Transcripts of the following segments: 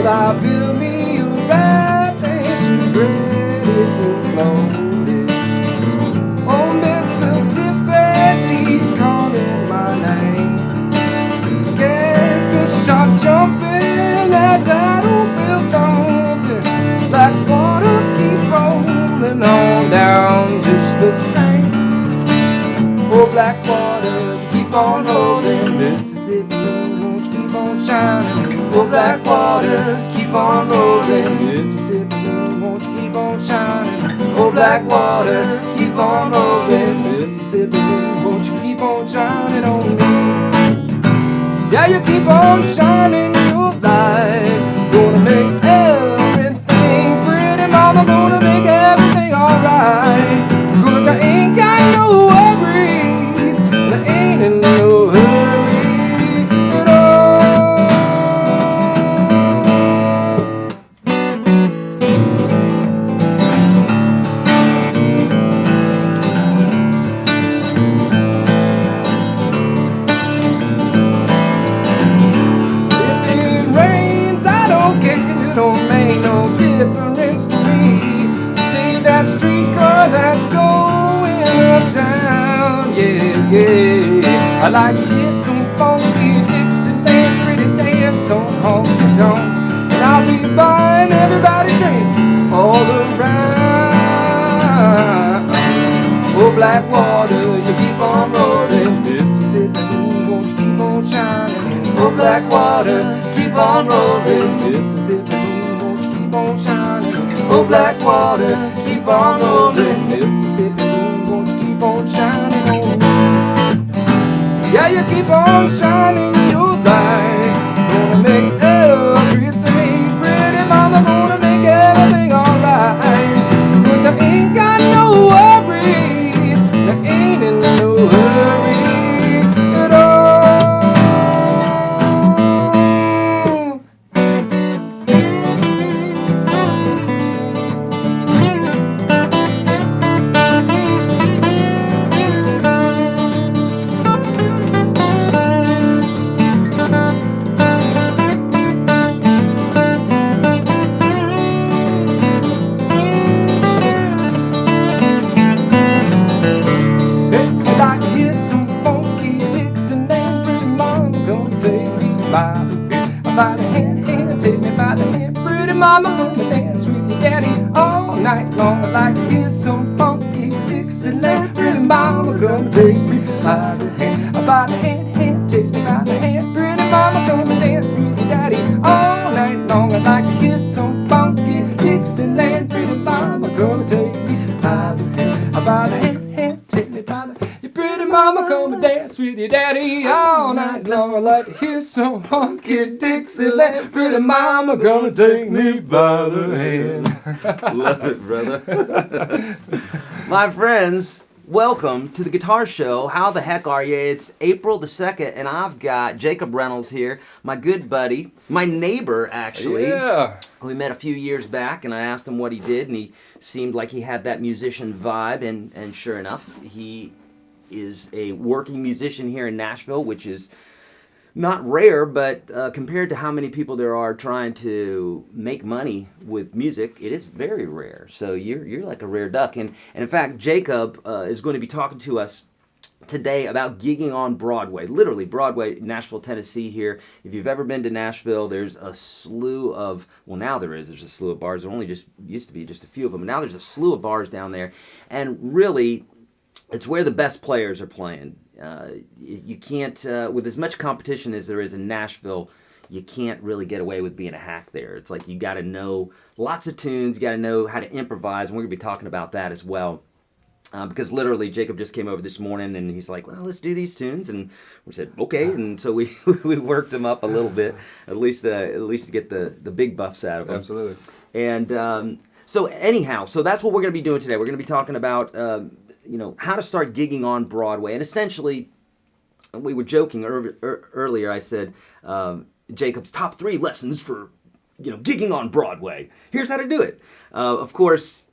Well, I built me a raft and she's ready to float. Oh, Mississippi, she's calling my name. Catfish are jumping, that battle will thumping. Black water keep rolling on down just the same. Oh, black water, keep on rolling. Mississippi, won't you keep on shining? Oh, black water, keep on rolling. Mississippi, won't you keep on shining? Oh, black water, keep on rolling. Mississippi, won't you keep on shining on me? Yeah, you keep on shining your light. Gonna make everything pretty, mama, gonna make everything alright. 'Cause I ain't got no worries, I ain't in no hurry at all. If it rains, I don't care, it don't make no difference to me. Stay that streetcar that's going uptown, yeah, yeah. I like to hear some funky Dixieland, pretty dance on honky tonk. And I'll be buying everybody drinks all around. Oh, black water, you keep on rolling. Mississippi, won't you keep on shining? Oh, black water, keep on rolling. Mississippi, won't you keep on shining? Oh, black water, keep on rolling. Mississippi, won't you keep on shining on me? Yeah, you keep on shining your light. Gonna make everything pretty, mama, gonna make everything alright. 'Cause I ain't got no worries, I ain't in no hurry at all. If I hear some funky Dixieland, pretty mama gonna take me by the hand, take me by the hand. Pretty mama gonna dance with your daddy all night long. I like to hear some funky Dixieland, pretty mama gonna take me by the hand, take me by the hand. Pretty mama gonna dance with your daddy all night long. I like to hear some funky Dixieland, pretty mama gonna take me by the hand, take me by the. Your pretty mama come and dance with your daddy all night long. I like to hear some funky Dixieland. Pretty mama gonna take me by the hand. Love it, brother. My friends, welcome to the Guitar Show. How the heck are you? It's April the 2nd, and I've got Jacob Reynolds here, my good buddy, my neighbor, actually. Yeah. We met a few years back, and I asked him what he did, and he seemed like he had that musician vibe, and sure enough, he is a working musician here in Nashville, which is not rare, but compared to how many people there are trying to make money with music, it is very rare. So you're like a rare duck. And in fact, Jacob is going to be talking to us today about gigging on Broadway, literally Broadway, Nashville, Tennessee here. If you've ever been to Nashville, there's a slew of, well, now there's a slew of bars. There only just used to be just a few of them. Now there's a slew of bars down there. And really, it's where the best players are playing. You can't, with as much competition as there is in Nashville, you can't really get away with being a hack there. It's like you got to know lots of tunes, you got to know how to improvise, and we're going to be talking about that as well. Because literally, Jacob just came over this morning, and he's like, well, let's do these tunes, and we said, okay, and so we we worked him up a little bit, at least to get the big buffs out of him. Absolutely. And so anyhow, so that's what we're going to be doing today. We're going to be talking about how to start gigging on Broadway, and essentially, we were joking earlier. I said Jacob's top 3 lessons for gigging on Broadway. Here's how to do it. Of course,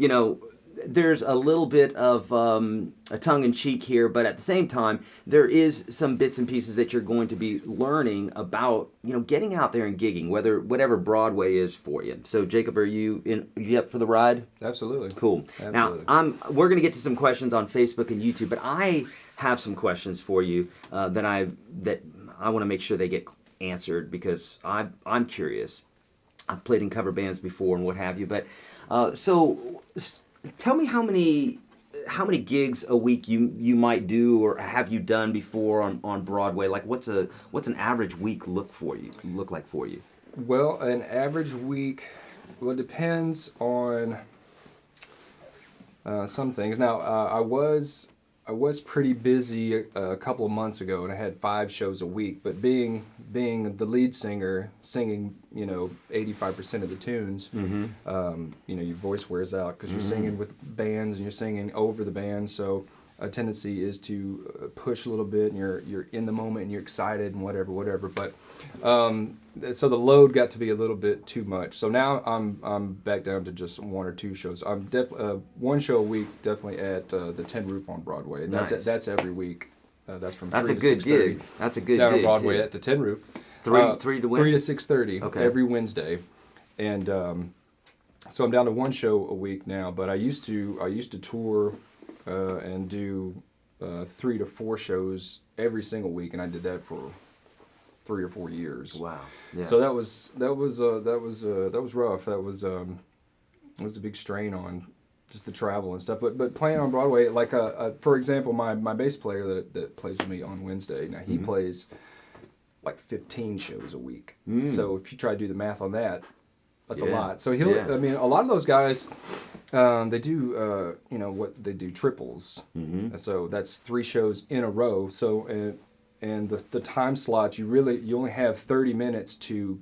there's a little bit of a tongue-in-cheek here, but at the same time, there is some bits and pieces that you're going to be learning about, getting out there and gigging, whatever Broadway is for you. So, Jacob, are you up for the ride? Absolutely. Cool. Absolutely. Now, we're going to get to some questions on Facebook and YouTube, but I have some questions for you that I want to make sure they get answered because I'm curious. I've played in cover bands before and what have you, but so tell me how many gigs a week you might do or have you done before on Broadway? Like what's an average week look like for you? Well, an average week, it depends on some things. Now, I was pretty busy a couple of months ago, and I had 5 shows a week. But being the lead singer, singing 85% of the tunes, your voice wears out because you're singing with bands and you're singing over the band. So a tendency is to push a little bit, and you're in the moment and you're excited and whatever. But so the load got to be a little bit too much. So now I'm back down to just 1 or 2 shows. I'm definitely 1 show a week, definitely at the Tin Roof on Broadway. And nice. That's every week. That's from 3 that's to a good 6:30. gig. That's a good down gig on Broadway too. at the Tin Roof. 3 to win? 3 to 6:30 okay. every Wednesday, and so I'm down to 1 show a week now. But I used to tour and do 3 to 4 shows every single week, and I did that for 3 or 4 years. Wow. Yeah. So that was rough. That was a big strain on just the travel and stuff. But playing on Broadway, like for example, my bass player that plays with me on Wednesday, now he plays like 15 shows a week. So if you try to do the math on that, that's a lot. So I mean, a lot of those guys, they do, they do triples. So that's 3 shows in a row. So, and the time slots, you only have 30 minutes to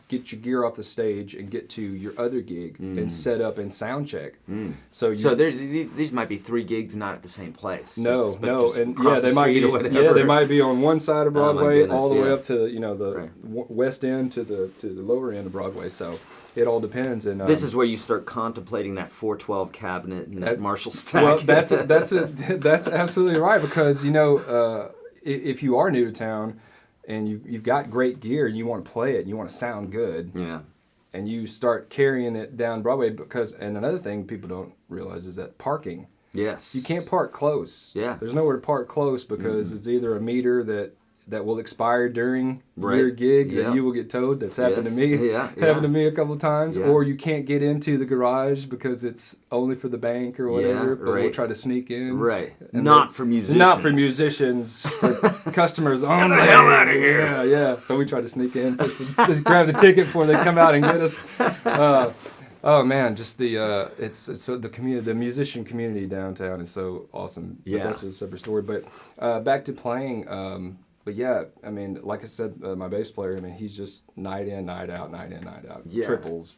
get your gear off the stage and get to your other gig and set up and sound check. So these might be 3 gigs not at the same place. No, and they might be they might be on one side of Broadway all the way up to the right. west end to the lower end of Broadway. So it all depends. And this is where you start contemplating that 412 cabinet and that Marshall stack. Well, that's absolutely right, because if you are new to town and you've got great gear and you want to play it and you want to sound good, and you start carrying it down Broadway, and another thing people don't realize is that parking. Yes. You can't park close. Yeah. There's nowhere to park close because it's either a meter that will expire during your gig that you will get towed. That's happened to me. Happened to me a couple of times. Or you can't get into the garage because it's only for the bank or whatever. But we'll try to sneak in. Right. And Not for musicians. Not for musicians. For customers only. Get the hell out of here. Yeah. So we try to sneak in, to grab the ticket before they come out and get us. Oh man, just the it's so the community, the musician community downtown is so awesome. Yeah. But that's just a separate story. But back to playing. But yeah, I mean, like I said, my bass player, I mean, he's just night in, night out, night in, night out. Yeah. Triples.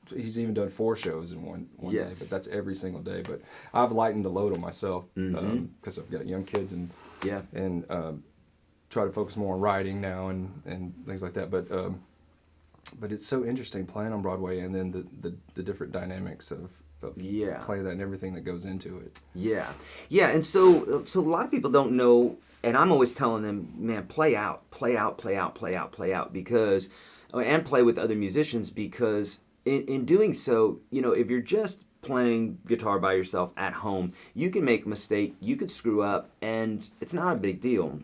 He's even done 4 shows in one day, but that's every single day. But I've lightened the load on myself because I've got young kids and try to focus more on writing now and things like that. But it's so interesting playing on Broadway, and then the different dynamics of playing that and everything that goes into it. Yeah, and so a lot of people don't know. And I'm always telling them, man, play out, because, and play with other musicians, because in doing so, if you're just playing guitar by yourself at home, you can make a mistake, you could screw up, and it's not a big deal.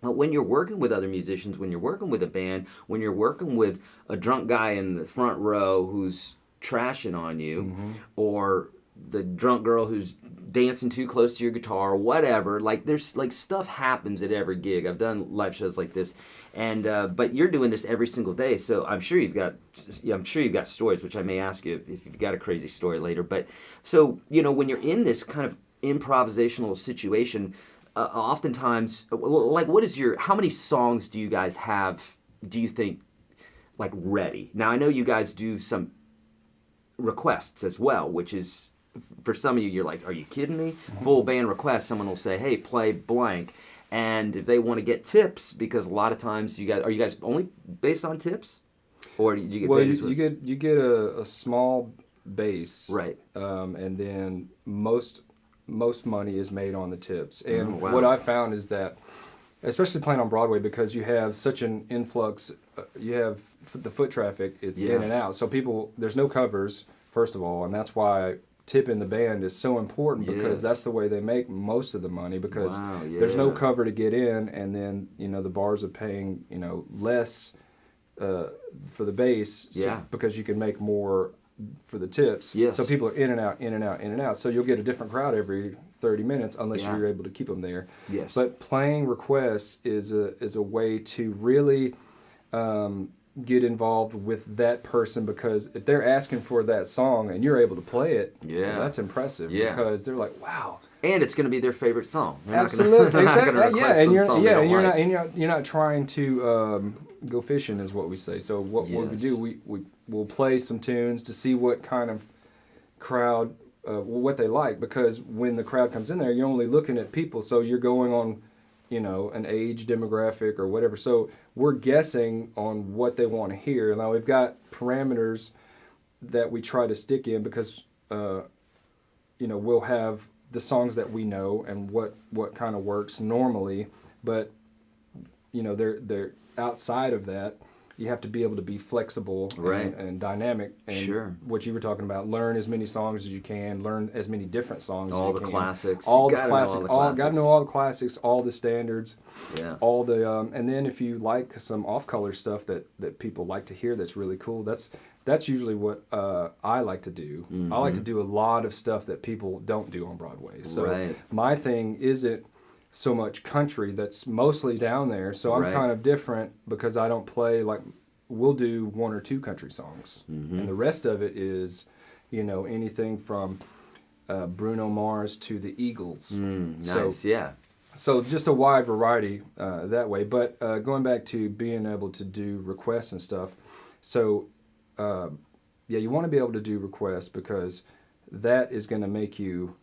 But when you're working with other musicians, when you're working with a band, when you're working with a drunk guy in the front row who's trashing on you, or the drunk girl who's dancing too close to your guitar, or whatever, like there's like stuff happens at every gig. I've done live shows like this, and but you're doing this every single day, so I'm sure you've got stories, which I may ask you if you've got a crazy story later. But so when you're in this kind of improvisational situation, oftentimes, like how many songs do you guys have, do you think, like ready? Now I know you guys do some requests as well, which is, for some of you, you're like, are you kidding me? Full band request, someone will say, hey, play blank. And if they want to get tips, because a lot of times are you guys only based on tips? Or do you get paid? You get a small bass, Right. And then most money is made on the tips. And Oh, wow. what I found is that, especially playing on Broadway, because you have such an influx, you have the foot traffic, it's Yeah. in and out. So people, there's no covers, first of all, and that's why tipping the band is so important, because Yes. that's the way they make most of the money, because Wow, there's no yeah. cover to get in, and then, the bars are paying, less for the bass, Yeah. because you can make more for the tips. Yes. So people are in and out, in and out, in and out. So you'll get a different crowd every 30 minutes unless Yeah. you're able to keep them there. Yes. But playing requests is a way to really get involved with that person, because if they're asking for that song and you're able to play it, Yeah. that's impressive. Yeah. Because they're like, wow. And it's going to be their favorite song. They're Absolutely, not gonna, exactly. Not gonna request And some you're song they don't like. you're not trying to go fishing, is what we say. So what we Yes. do, we'll play some tunes to see what kind of crowd, what they like, because when the crowd comes in there, you're only looking at people, so you're going on, an age demographic or whatever. So we're guessing on what they want to hear. Now we've got parameters that we try to stick in, because we'll have the songs that we know and what kind of works normally, but they're outside of that. You have to be able to be flexible, Right. and dynamic, and Sure. what you were talking about, learn as many songs as you can, learn as many different songs All as the you can. classics. All You the gotta know classics, all the got to classics. know all the classics, all the standards, Yeah. all the and then if you like some off-color stuff that people like to hear, that's really cool. That's usually what I like to do. I like to do a lot of stuff that people don't do on Broadway. So Right. my thing isn't so much country, that's mostly down there. So I'm Right. kind of different, because I don't play, like, we'll do one or two country songs, and the rest of it is, anything from Bruno Mars to the Eagles. Nice. Yeah. So just a wide variety that way. But going back to being able to do requests and stuff, so you want to be able to do requests, because that is going to make you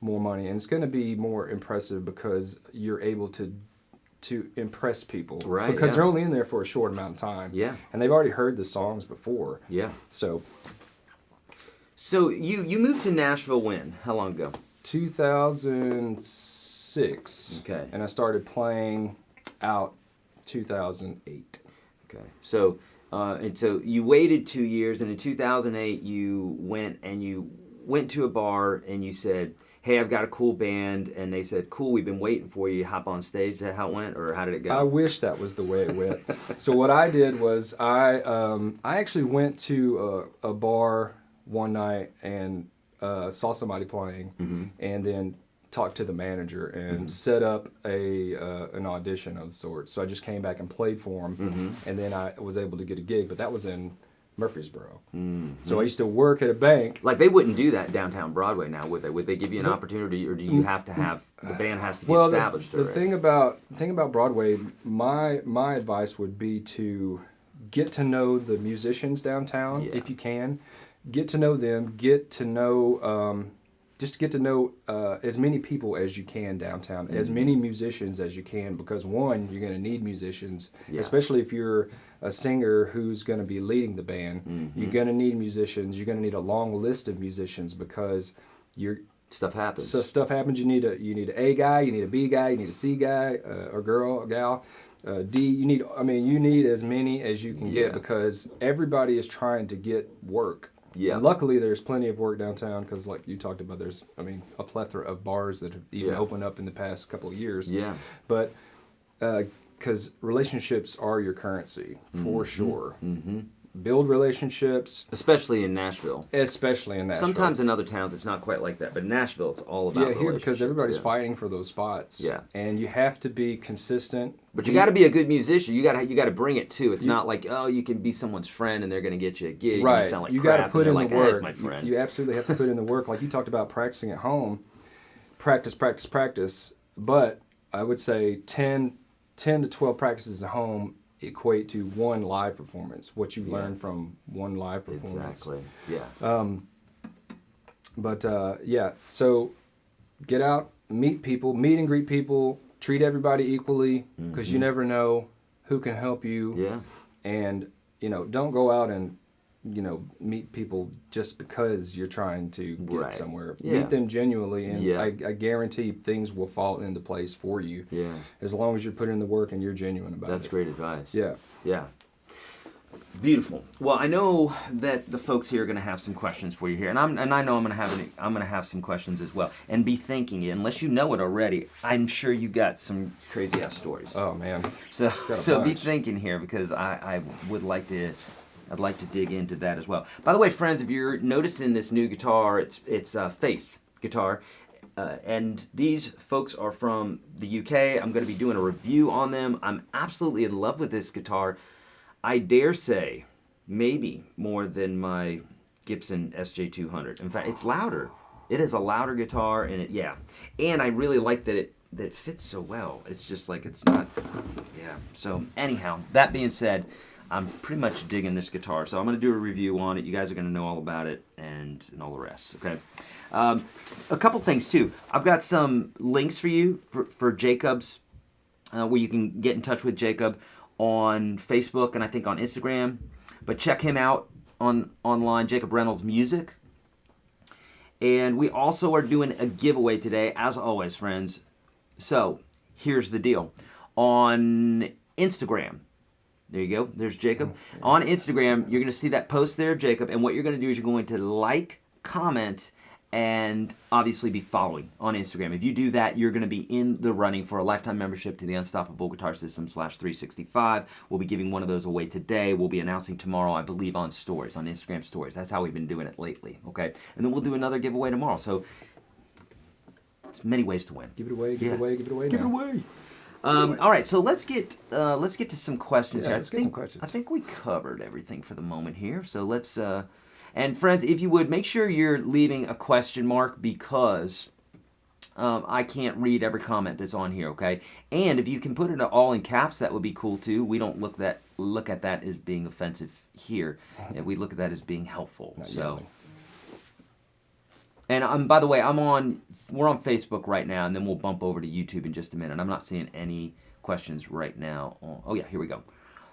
more money, and it's going to be more impressive, because you're able to impress people, Right, because yeah. they're only in there for a short amount of time, Yeah. and they've already heard the songs before. Yeah. So So you moved to Nashville when? How long ago? 2006, Okay. and I started playing out 2008. Okay. So and so you waited 2 years, and in 2008 you went to a bar and you said, "Hey, I've got a cool band," and they said, "Cool, we've been waiting for you. Hop on stage." Is that how it went, or how did it go? I wish that was the way it went. So what I did was I actually went to a bar one night and saw somebody playing, and then talked to the manager and set up an audition of sorts. So I just came back and played for him, and then I was able to get a gig. But that was in Murfreesboro. So I used to work at a bank. Like, they wouldn't do that downtown Broadway now, would they? Would they give you an opportunity, or do you have to have the band has to be Well, established? the thing about Broadway, my advice would be to get to know the musicians downtown, Yeah. if you can. Get to know them. Get to know just get to know as many people as you can downtown, as many musicians as you can, because one, you're going to need musicians, Yeah. especially if you're a singer who's going to be leading the band. You're going to need musicians. You're going to need a long list of musicians, because Stuff happens. so stuff happens. You need a A guy, you need a B guy, you need a C guy, or girl, or gal. D, you need as many as you can Yeah. get, because everybody is trying to get work. Yeah. And luckily, there's plenty of work downtown, because, like you talked about, there's a plethora of bars that have even Yeah. opened up in the past couple of years. Yeah. But because relationships are your currency, for sure. Build relationships, Especially in Nashville. especially in Nashville. Sometimes in other towns it's not quite like that, but Nashville it's all about Yeah, here, because relationships, everybody's yeah. fighting for those spots. Yeah. And you have to be consistent. But you got to be a good musician. You got to bring it too. It's not like, oh, you can be someone's friend and they're going to get you a gig. Right. And you sound like you crap, got to put and in they're the like, work. "Hey, it's my friend." You absolutely have to put in the work. Like you talked about practicing at home. Practice, practice, practice. But I would say 10 to 12 practices at home equate to one live performance, what you learn from one live performance. Exactly. Yeah. But so get out, meet people, meet and greet people, treat everybody equally, because you never know who can help you. Yeah. And don't go out and meet people just because you're trying to get Right. somewhere. Yeah. Meet them genuinely, and Yeah. I guarantee things will fall into place for you. Yeah. As long as you're putting in the work and you're genuine about That's it. great advice. Yeah. Yeah. Beautiful. Well, I know that the folks here are going to have some questions for you here, and I know I'm going to have some questions as well. And be thinking, unless you know it already, I'm sure you got some crazy ass stories. Oh man. So Got a be bunch. thinking here, because I'd like to dig into that as well. By the way, friends, if you're noticing this new guitar, it's Faith guitar. And these folks are from the UK. I'm going to be doing a review on them. I'm absolutely in love with this guitar. I dare say, maybe more than my Gibson SJ200. In fact, it's louder. It is a louder guitar, and and I really like that it fits so well. It's just like it's not, So anyhow, that being said, I'm pretty much digging this guitar, so I'm going to do a review on it. You guys are going to know all about it and all the rest. Okay. A couple things too. I've got some links for you for Jacob's, where you can get in touch with Jacob on Facebook and I think on Instagram. But check him out online, Jacob Reynolds Music. And we also are doing a giveaway today, as always, friends. So here's the deal. On Instagram, there you go. There's Jacob. On Instagram, you're going to see that post there, Jacob. And what you're going to do is you're going to like, comment, and obviously be following on Instagram. If you do that, you're going to be in the running for a lifetime membership to the Unstoppable Guitar System /365. We'll be giving one of those away today. We'll be announcing tomorrow, I believe, on stories, on Instagram stories. That's how we've been doing it lately, okay? And then we'll do another giveaway tomorrow. So there's many ways to win. Give it away. Give it away. Give it away. Give it away. All right, so let's get to some questions here. Let's get some questions. I think we covered everything for the moment here. So let's and friends, if you would, make sure you're leaving a question mark, because I can't read every comment that's on here, okay? And if you can put it all in caps, that would be cool too. We don't look at that as being offensive here. We look at that as being helpful. Not so. yelling. And by the way, we're on Facebook right now, and then we'll bump over to YouTube in just a minute. I'm not seeing any questions right now. Oh yeah, here we go.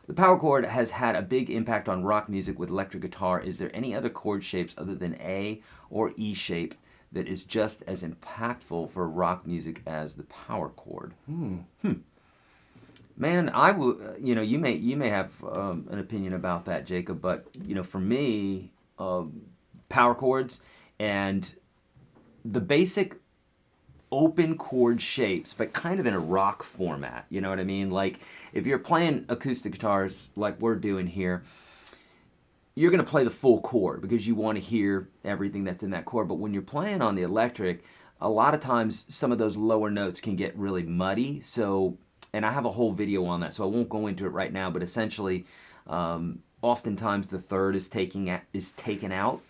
The power chord has had a big impact on rock music with electric guitar. Is there any other chord shapes other than A or E shape that is just as impactful for rock music as the power chord? Man, I would. You may have an opinion about that, Jacob. But for me, power chords and the basic open chord shapes, but kind of in a rock format. You know what I mean? Like if you're playing acoustic guitars like we're doing here, you're going to play the full chord because you want to hear everything that's in that chord. But when you're playing on the electric, a lot of times some of those lower notes can get really muddy. So, and I have a whole video on that, so I won't go into it right now. But essentially, oftentimes the third is taken out.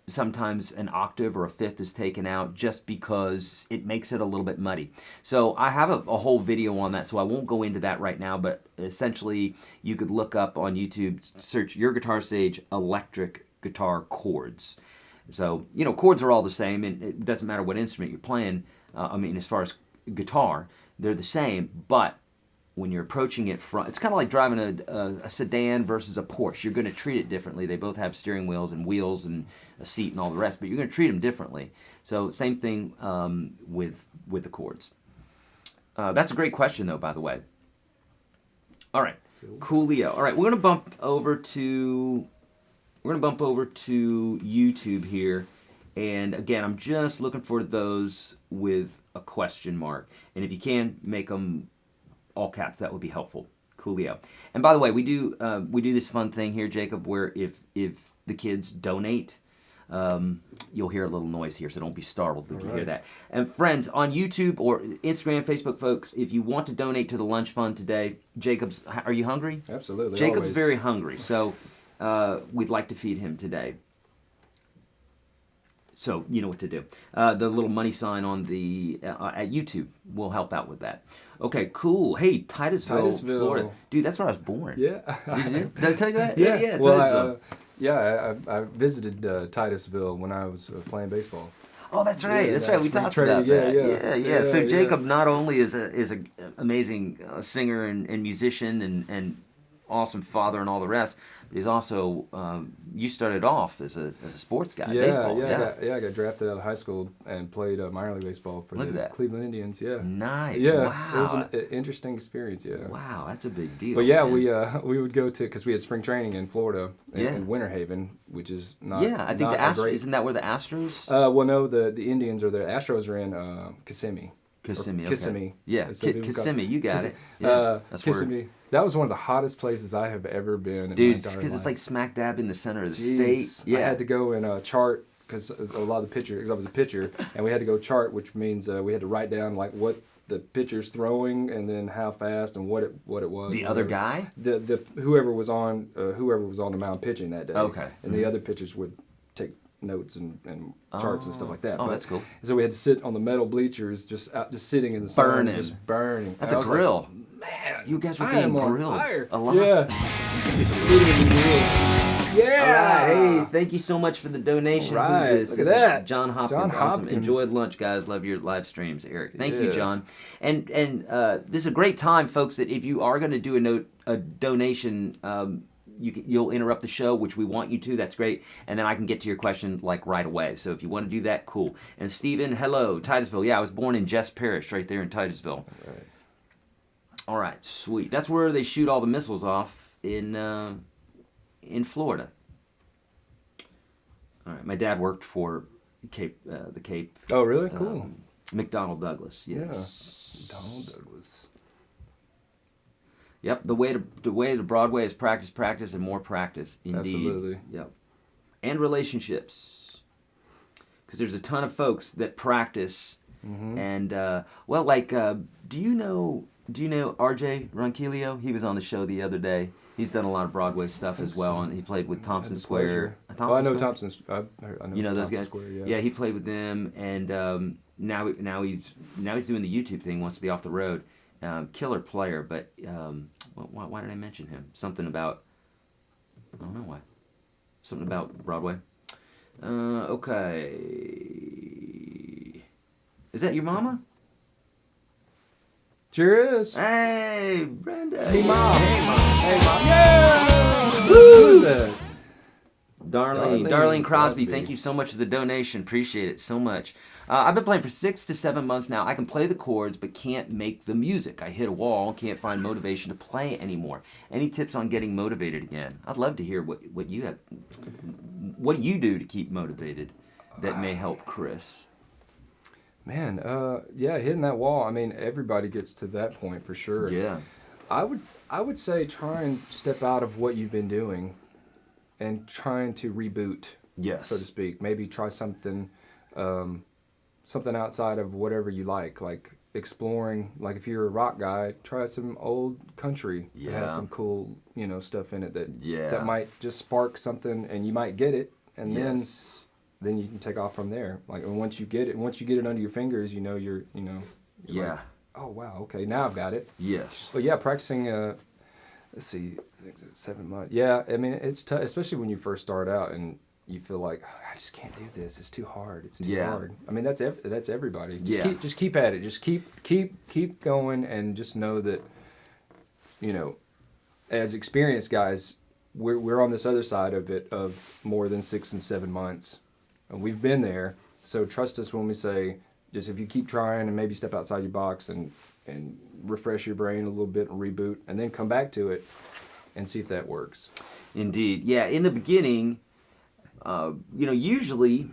Sometimes an octave or a fifth is taken out just because it makes it a little bit muddy. So I have a whole video on that, so I won't go into that right now, but essentially you could look up on YouTube, search YourGuitarSage electric guitar chords. So, chords are all the same, and it doesn't matter what instrument you're playing. As far as guitar, they're the same, but when you're approaching it from, it's kind of like driving a sedan versus a Porsche. You're going to treat it differently. They both have steering wheels and a seat and all the rest, but you're going to treat them differently. So same thing with the chords. That's a great question, though, by the way. All right, coolio. All right, we're going to bump over to YouTube here, and again, I'm just looking for those with a question mark, and if you can make them all caps, that would be helpful. Coolio. And by the way, we do this fun thing here, Jacob, where if the kids donate, you'll hear a little noise here, so don't be startled if you hear that. And friends, on YouTube or Instagram, Facebook, folks, if you want to donate to the lunch fund today, are you hungry? Absolutely. Jacob's always. very hungry, so we'd like to feed him today. So you know what to do. The little money sign on the at YouTube will help out with that. Okay, cool. Hey, Titusville, Florida. Dude, that's where I was born. Yeah. Did I tell you that? Yeah. Well, I visited Titusville when I was playing baseball. Oh, that's right. Yeah, that's right. We talked about that. Yeah. So Jacob not only is an amazing singer and musician and awesome father and all the rest. But he's also you started off as a sports guy, Yeah, baseball. I got drafted out of high school and played minor league baseball for Look at the that. Cleveland Indians. Yeah, Nice. yeah, Wow. it was an interesting experience. Yeah. Wow, that's a big deal. But yeah, man. we would go to because we had spring training in Florida Yeah. in Winter Haven, which is not I think not the a Astros. great. Isn't that where the Astros? Well, no, the Indians or the Astros are in Kissimmee. Kissimmee. Okay. Kissimmee. Yeah, So people Kissimmee. You got it. Yeah, that's Kissimmee. where. That was one of the hottest places I have ever been. In Dude, my because it's like smack dab in the center of the Jeez. state. Yeah. I had to go and chart because a lot of the pitchers, because I was a pitcher, and we had to go chart, which means we had to write down like what the pitcher's throwing and then how fast and what it was. The other guy? The whoever was on the mound pitching that day. Okay. And the other pitchers would take notes and charts and stuff like that. Oh, But- that's cool. So we had to sit on the metal bleachers, just sitting in the sun, Burning. just burning. That's And a I was like, grill. man, You guys were I being am on grilled fire. a lot. Yeah. Yeah. All right. Hey, thank you so much for the donation. All right, Who's this? look This at is that. John Hopkins. John Awesome. Hopkins. Enjoyed lunch, guys. Love your live streams, Eric. Thank you, Yeah. John. And this is a great time, folks, that if you are going to do a donation, you'll interrupt the show, which we want you to. That's great. And then I can get to your question like right away. So if you want to do that, cool. And Stephen, hello, Titusville. Yeah, I was born in Jess Parish, right there in Titusville. Right. All right, sweet. That's where they shoot all the missiles off in Florida. All right, my dad worked for the Cape. Oh, really? Cool. McDonnell Douglas. Yes. Yeah. Donald Douglas. Yep. The way to Broadway is practice, practice, and more practice. Indeed. Absolutely. Yep. And relationships, because there's a ton of folks that practice, and do you know R.J. Ronquillo? He was on the show the other day. He's done a lot of Broadway stuff as well, and he played with Thompson Had the Square. pleasure. Thompson I know Square? Thompson's. I know You know those Thompson guys? Square, yeah. Yeah, he played with them, and now he's doing the YouTube thing. Wants to be off the road. Killer player, but why did I mention him? Something about I don't know why. Something about Broadway. Okay. Is that your mama? Sure is. Hey, Brenda. It's me, Mom. Hey, Mom. Hey, Mom. Yeah! Who is that? Darlene Crosby, Crosby. thank you so much for the donation. Appreciate it so much. I've been playing for 6 to 7 months now. I can play the chords, but can't make the music. I hit a wall, can't find motivation to play anymore. Any tips on getting motivated again? I'd love to hear what you have. What do you do to keep motivated that may help Chris? Man, yeah, hitting that wall. I mean, everybody gets to that point for sure. Yeah. I would say try and step out of what you've been doing and trying to reboot, Yes. so to speak. Maybe try something something outside of whatever you like exploring. Like if you're a rock guy, try some old country that Yeah. has some cool, stuff in it that Yeah. that might just spark something, and you might get it, and Yes. then you can take off from there. Like, and once you get it under your fingers, you're Yeah. like, oh wow, okay, now I've got it. Yes. But yeah, practicing. Let's see, 7 months. Yeah, I mean it's tough, especially when you first start out and you feel like, oh, I just can't do this. It's too hard. It's too Yeah. hard. I mean that's everybody. Yeah. Just keep at it. Just keep going, and just know that, as experienced guys, we're on this other side of it of more than 6 and 7 months, and we've been there. So trust us when we say, just if you keep trying and maybe step outside your box and refresh your brain a little bit and reboot, and then come back to it and see if that works. Indeed. Yeah, in the beginning, usually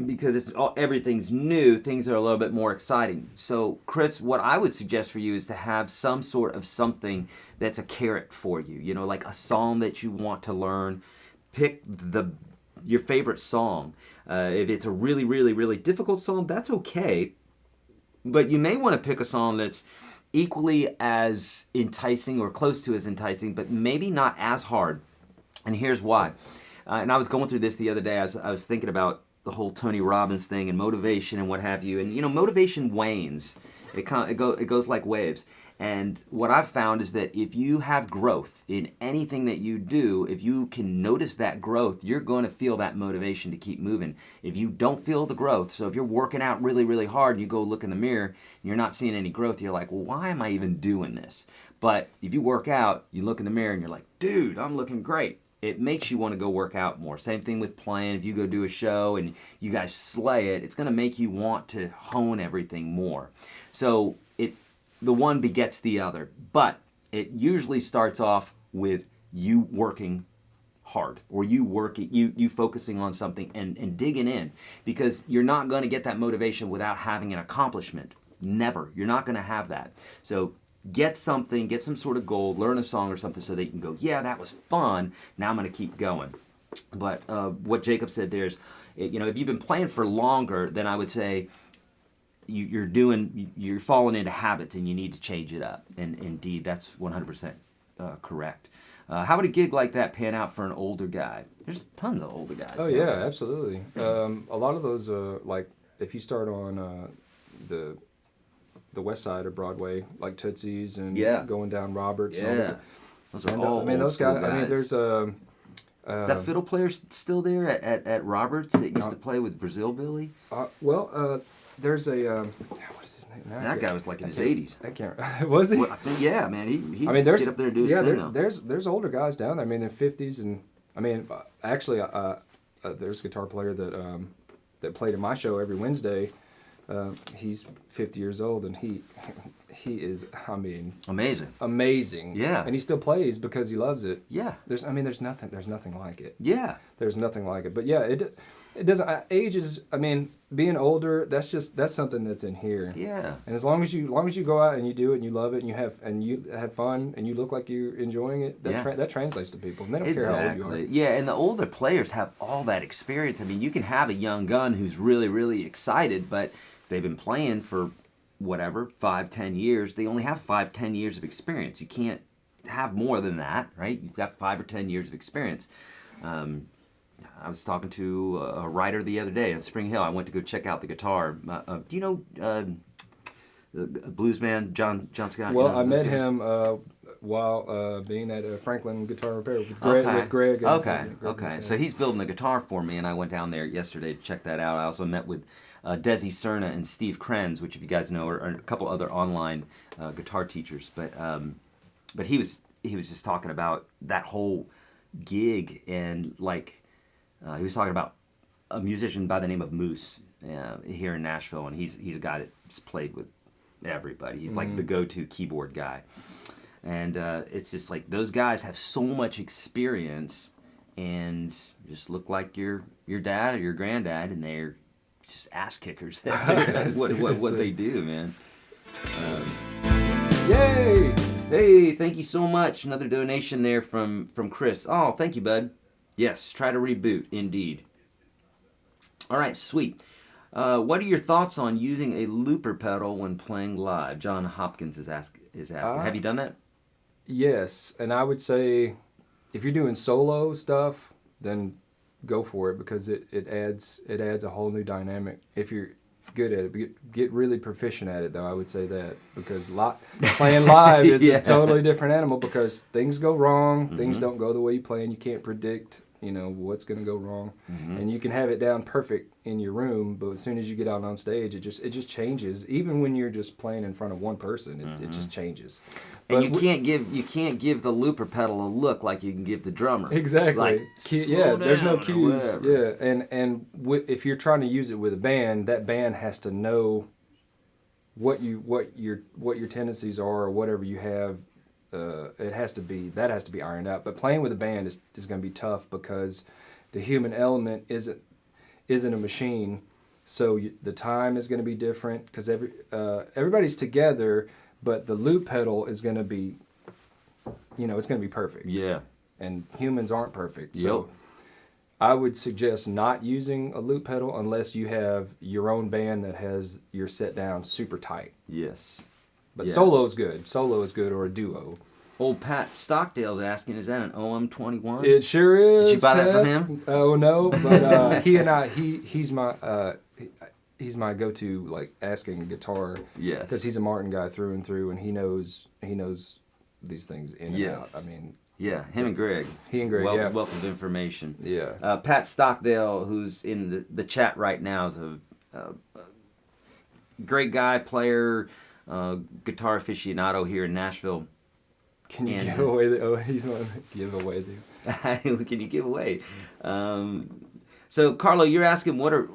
because everything's new, things are a little bit more exciting. So, Chris, what I would suggest for you is to have some sort of something that's a carrot for you. Like a song that you want to learn. Pick your favorite song. If it's a really, really, really difficult song, that's okay. But you may want to pick a song that's equally as enticing or close to as enticing, but maybe not as hard. And here's why. And I was going through this the other day. I was thinking about the whole Tony Robbins thing and motivation and what have you. And motivation wanes. It goes like waves. And what I've found is that if you have growth in anything that you do, if you can notice that growth, you're going to feel that motivation to keep moving. If you don't feel the growth, so if you're working out really, really hard and you go look in the mirror and you're not seeing any growth, you're like, well, why am I even doing this? But if you work out, you look in the mirror and you're like, dude, I'm looking great. It makes you want to go work out more. Same thing with playing. If you go do a show and you guys slay it, it's going to make you want to hone everything more. So the one begets the other, but it usually starts off with you working hard, or you focusing on something and digging in, because you're not going to get that motivation without having an accomplishment. Never. You're not going to have that. So get some sort of goal, learn a song or something so that you can go, yeah, that was fun. Now I'm going to keep going. But what Jacob said there is, if you've been playing for longer, then I would say you're falling into habits and you need to change it up. And indeed, that's 100% correct. How would a gig like that pan out for an older guy? There's tons of older guys. Oh yeah, absolutely. A lot of those, like if you start on the west side of Broadway, like Tootsie's and going down Roberts. And all this. Those are all those guys. I mean, there's is that fiddle player still there at Roberts that used to play with Brazil Billy? There's a what is his name? That guy was like in his 80s. I can't. Was he? Well, I think, yeah, man. He there's get up there and do his thing now. there's older guys down there. I mean, in 50s, and I mean, actually, there's a guitar player that played at my show every Wednesday. He's 50 years old, and he is, I mean, amazing. Yeah. And he still plays because he loves it. Yeah. There's nothing like it. Yeah. There's nothing like it. But yeah, it doesn't. Age is. I mean, being older. That's something that's in here. Yeah. And as long as you go out and you do it and you love it and you have fun and you look like you're enjoying it, that translates to people. And they don't care how old you are. Yeah, and the older players have all that experience. I mean, you can have a young gun who's really, really excited, but they've been playing for whatever 5-10 years. They only have 5-10 years of experience. You can't have more than that, right? You've got 5 or 10 years of experience. I was talking to a writer the other day in Spring Hill. I went to go check out the guitar. Do you know the blues man John Scott? Well, I met him while being at Franklin Guitar Repair with Greg. Okay. So he's building a guitar for me, and I went down there yesterday to check that out. I also met with Desi Cerna and Steve Krenz, which, if you guys know, are a couple other online guitar teachers. But he was just talking about that whole gig, and like he was talking about a musician by the name of Moose here in Nashville, and he's a guy that's played with everybody. He's like the go-to keyboard guy, and it's just like those guys have so much experience and just look like your dad or your granddad, and they're just ass kickers. what they do, man. Yay! Hey, thank you so much. Another donation there from Chris. Oh, thank you, bud. Yes, try to reboot, indeed. All right, sweet. What are your thoughts on using a looper pedal when playing live? John Hopkins is asking. Have you done that? Yes, and I would say if you're doing solo stuff, then go for it, because it adds a whole new dynamic. If you're good at it, get really proficient at it, though. I would say that, because playing live is a totally different animal, because things go wrong, things don't go the way you plan. You can't predict, what's going to go wrong, and you can have it down perfect in your room, but as soon as you get out on stage, it just changes. Even when you're just playing in front of one person, it just changes. And you can't give the looper pedal a look like you can give the drummer. Exactly. Like, there's no cues. Yeah, and if you're trying to use it with a band, that band has to know what your tendencies are, or whatever you have. That has to be ironed out. But playing with a band is going to be tough, because the human element isn't a machine. So the time is going to be different, because everybody's together. But the loop pedal is going to be, it's going to be perfect. Yeah. And humans aren't perfect. So I would suggest not using a loop pedal unless you have your own band that has your set down super tight. Yes. But solo is good. Solo is good, or a duo. Old Pat Stockdale's asking, is that an OM21? It sure is. Did you buy Pat. that from him? Oh, no. But he and I, he's my... he's my go-to like asking guitar. Yes. Because he's a Martin guy through and through, and he knows these things in and out. I mean. Yeah, him and Greg. He and Greg, yeah. Wealth of information. Yeah. Pat Stockdale, who's in the chat right now, is a great guy, player, guitar aficionado here in Nashville. Can you give away the? Oh, he's one give away the. Can you give away? So Carlo, you're asking what are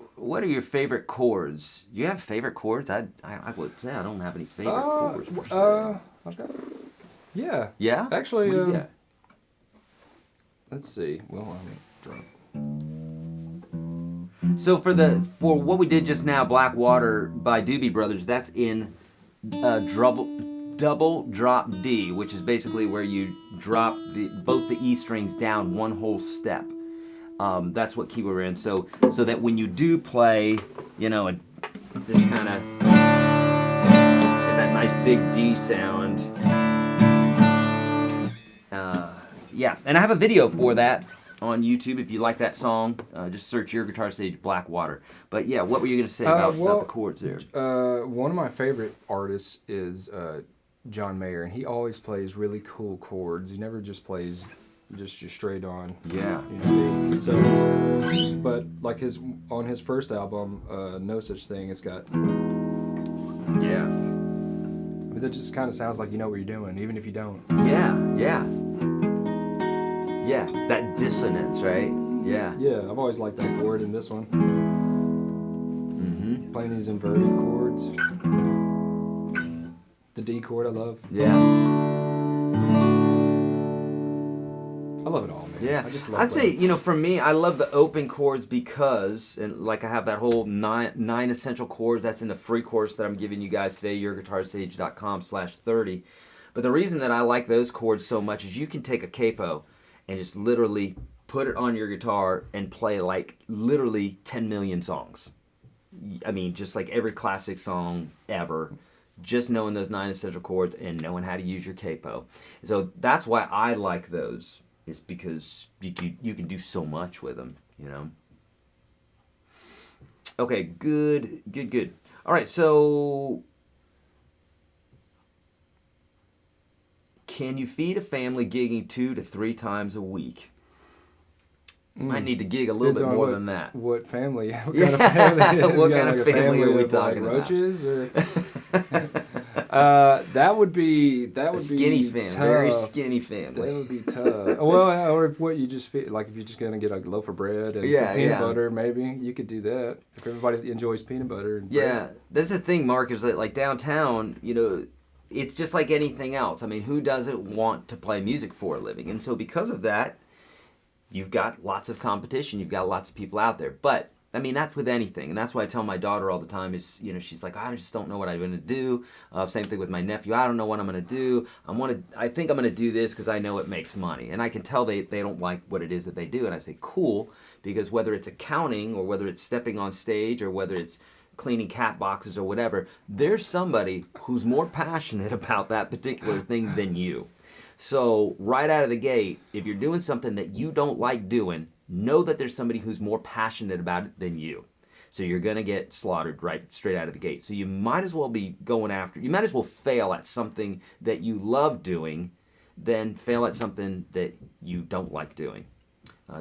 your favorite chords? Do you have favorite chords? I would say I don't have any favorite chords. Per se. I've got. Yeah. Yeah. Actually, what do you got? Let's see. Well, So for what we did just now, Black Water by Doobie Brothers, that's in double drop D, which is basically where you drop both the E strings down one whole step. That's what key we're in. So that when you do play, you know, this kind of that nice big D sound. Yeah, and I have a video for that on YouTube. If you like that song, just search Your Guitar Sage Black Water. But yeah, what were you going to say about the chords there? One of my favorite artists is John Mayer, and he always plays really cool chords. He never just plays just your straight on. Yeah. You know, so, but like on his first album, No Such Thing, it's got. Yeah. I mean, that just kind of sounds like you know what you're doing, even if you don't. Yeah. Yeah, that dissonance, right? Yeah. Yeah, I've always liked that chord in this one. Mm-hmm. Playing these inverted chords. The D chord I love. Yeah. I love it all, man. Yeah. I just love I'd say, you know, for me, I love the open chords because, and like I have that whole nine essential chords that's in the free course that I'm giving you guys today, YourGuitarSage.com/30. But the reason that I like those chords so much is you can take a capo and just literally put it on your guitar and play like literally 10 million songs. I mean, just like every classic song ever, just knowing those 9 essential chords and knowing how to use your capo. So that's why I like those, is because you can do so much with them, you know. Okay, good. All right, so can you feed a family gigging 2 to 3 times a week? Might need to gig a little bit more than that. What family? What kind of family? What kind of family are we talking about? Roaches or? about? That would be skinny family, tough. very skinny family. That would be tough. Well, or if what you just feel like if you're just gonna get a loaf of bread and some peanut butter, maybe you could do that. If everybody enjoys peanut butter. And bread. That's the thing, Mark, is that like downtown, you know, it's just like anything else. I mean, who doesn't want to play music for a living? And so because of that, you've got lots of competition. You've got lots of people out there. But, I mean, that's with anything. And that's why I tell my daughter all the time is, you know, she's like, I just don't know what I'm going to do. Same thing with my nephew. I don't know what I'm going to do. I think I'm going to do this because I know it makes money. And I can tell they don't like what it is that they do. And I say, cool, because whether it's accounting or whether it's stepping on stage or whether it's cleaning cat boxes or whatever, there's somebody who's more passionate about that particular thing than you. So right out of the gate, if you're doing something that you don't like doing, know that there's somebody who's more passionate about it than you. So you're going to get slaughtered right straight out of the gate. So you might as well be going after, you might as well fail at something that you love doing than fail at something that you don't like doing.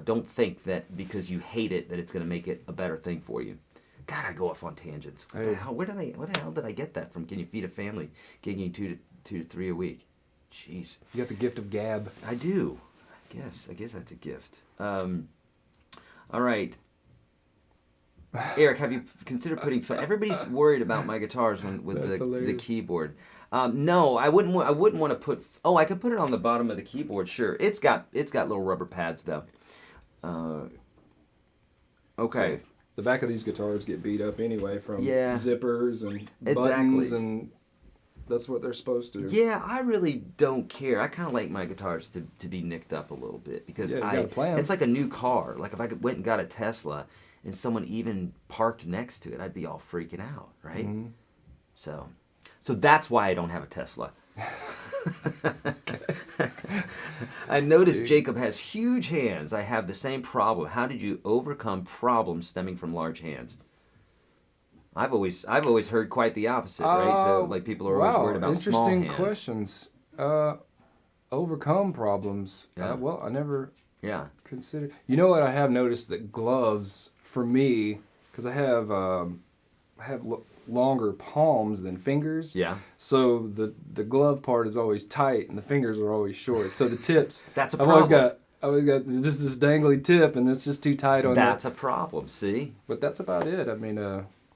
Don't think that because you hate it that it's going to make it a better thing for you. God, I go off on tangents. What the hell? What the hell did I get that from? Can you feed a family gigging 2 to 3 a week? Jeez. You got the gift of gab. I do. I guess that's a gift. All right. Eric, have you considered putting? Everybody's worried about my guitars with the keyboard. No, I wouldn't want to put. Oh, I could put it on the bottom of the keyboard. Sure. It's got little rubber pads though. Okay. So the back of these guitars get beat up anyway from zippers and buttons, and that's what they're supposed to. Yeah, I really don't care. I kind of like my guitars to be nicked up a little bit because it's like a new car. Like if I went and got a Tesla and someone even parked next to it, I'd be all freaking out, right? Mm-hmm. So that's why I don't have a Tesla. I noticed Jacob has huge hands. I have the same problem. How did you overcome problems stemming from large hands? I've always heard quite the opposite, right? So like people are always worried about small hands. Interesting questions. Overcome problems. Yeah. Well, I never Yeah. considered. You know what? I have noticed that gloves for me, because I have longer palms than fingers. Yeah. So the glove part is always tight and the fingers are always short. So the tips. That's a I've problem. always got this dangly tip and it's just too tight on. That's a problem. See. But that's about it. I mean.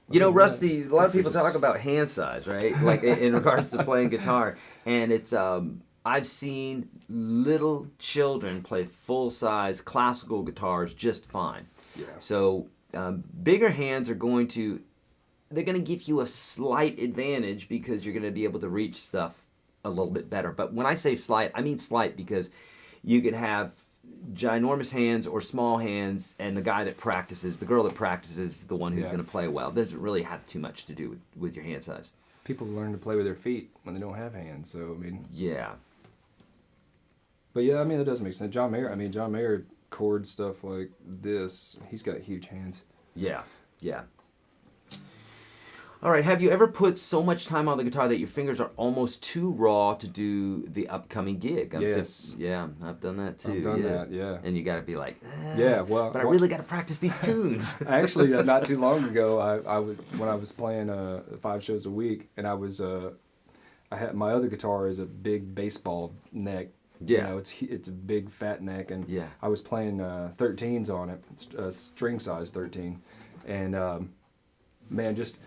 You know, Rusty, a lot of people talk about hand size, right? Like in regards to playing guitar. And it's, I've seen little children play full-size classical guitars just fine. Yeah. So bigger hands are they're going to give you a slight advantage because you're going to be able to reach stuff a little bit better. But when I say slight, I mean slight because you could have ginormous hands or small hands, and the girl that practices is the one who's going to play well. It doesn't really have too much to do with your hand size. People learn to play with their feet when they don't have hands, so I mean. Yeah. But yeah, I mean that does make sense. John Mayer chords stuff like this. He's got huge hands. Yeah. Yeah. All right, have you ever put so much time on the guitar that your fingers are almost too raw to do the upcoming gig? Yes. Yeah, I've done that too. I've done that, yeah. And you got to be like, yeah, well, but I really got to practice these tunes. Actually, not too long ago, when I was playing 5 shows a week, and I had my other guitar is a big baseball neck. Yeah. You know, it's a big fat neck, and yeah. I was playing 13s on it, string size 13, and man, just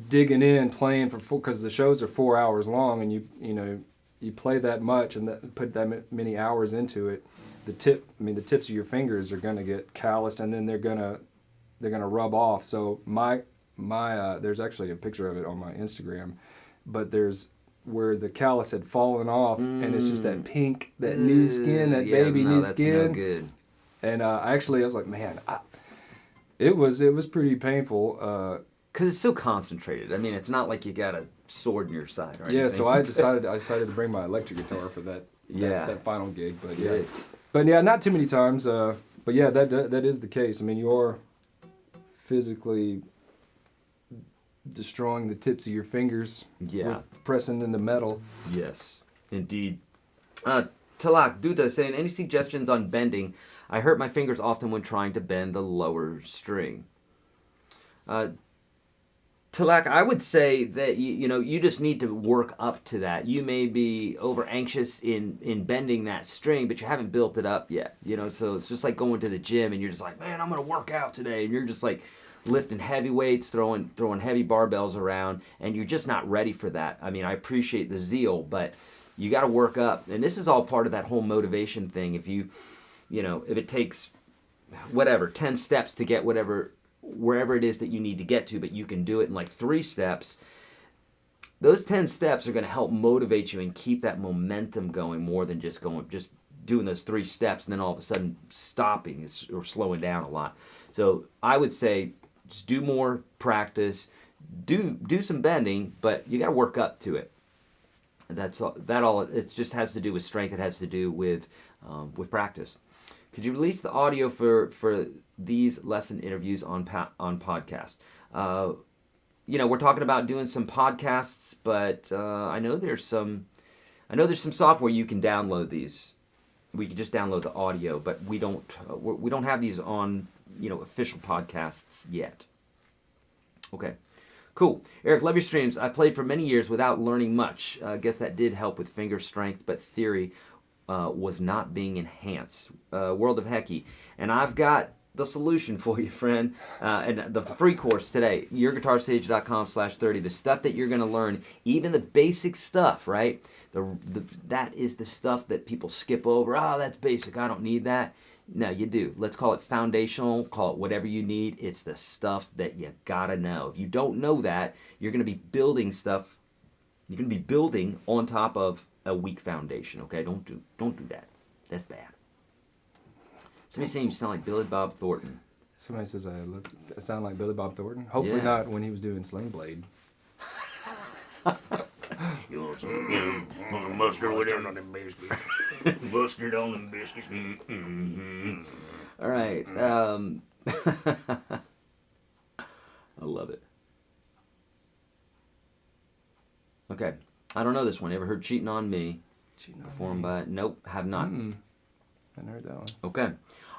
digging in, playing because the shows are 4 hours long, and you play that much and put that many hours into it. The tips of your fingers are gonna get calloused, and then they're gonna rub off. So my there's actually a picture of it on my Instagram, but there's where the callus had fallen off, and it's just that pink, that new skin, that baby new skin. No good. And I was like, man, it was pretty painful. Because it's so concentrated. I mean, it's not like you got a sword in your side, right? Yeah, so I decided to bring my electric guitar for that final gig. But not too many times. But yeah, that is the case. I mean, you are physically destroying the tips of your fingers. Yeah. With pressing into metal. Yes, indeed. Talak Duda saying, any suggestions on bending? I hurt my fingers often when trying to bend the lower string. Talak, I would say that you just need to work up to that. You may be over anxious in bending that string, but you haven't built it up yet. So it's just like going to the gym and you're just like, man, I'm gonna work out today, and you're just like lifting heavy weights, throwing heavy barbells around, and you're just not ready for that. I mean, I appreciate the zeal, but you got to work up, and this is all part of that whole motivation thing. If if it takes 10 steps to get wherever it is that you need to get to, but you can do it in like 3 steps, those 10 steps are going to help motivate you and keep that momentum going more than just doing those 3 steps and then all of a sudden stopping or slowing down a lot. So I would say just do more practice, do some bending, but you got to work up to it. That's all. It just has to do with strength. It has to do with practice. Could you release the audio for these lesson interviews on podcast? We're talking about doing some podcasts, but I know there's some software you can download these. We can just download the audio, but we don't have these on official podcasts yet. Okay. Cool. Eric, love your streams. I played for many years without learning much. I guess that did help with finger strength, but theory was not being enhanced. World of Hecky. And I've got the solution for you, friend. And the free course today, YourGuitarSage.com/30. The stuff that you're going to learn, even the basic stuff, right? That is the stuff that people skip over. Oh, that's basic. I don't need that. No, you do. Let's call it foundational. Call it whatever you need. It's the stuff that you gotta know. If you don't know that, you're gonna be building stuff. You're gonna be building on top of a weak foundation. Okay, don't do that. That's bad. Somebody's saying you sound like Billy Bob Thornton. Somebody says I sound like Billy Bob Thornton. Hopefully not when he was doing Sling Blade. You want some mustard with it on them biscuits? Mustard on them biscuits. Mm-hmm. All right. I love it. Okay. I don't know this one. Ever heard Cheating on Me? Cheating on Performed Me. by... Nope, have not. Mm-mm. I haven't heard that one. Okay.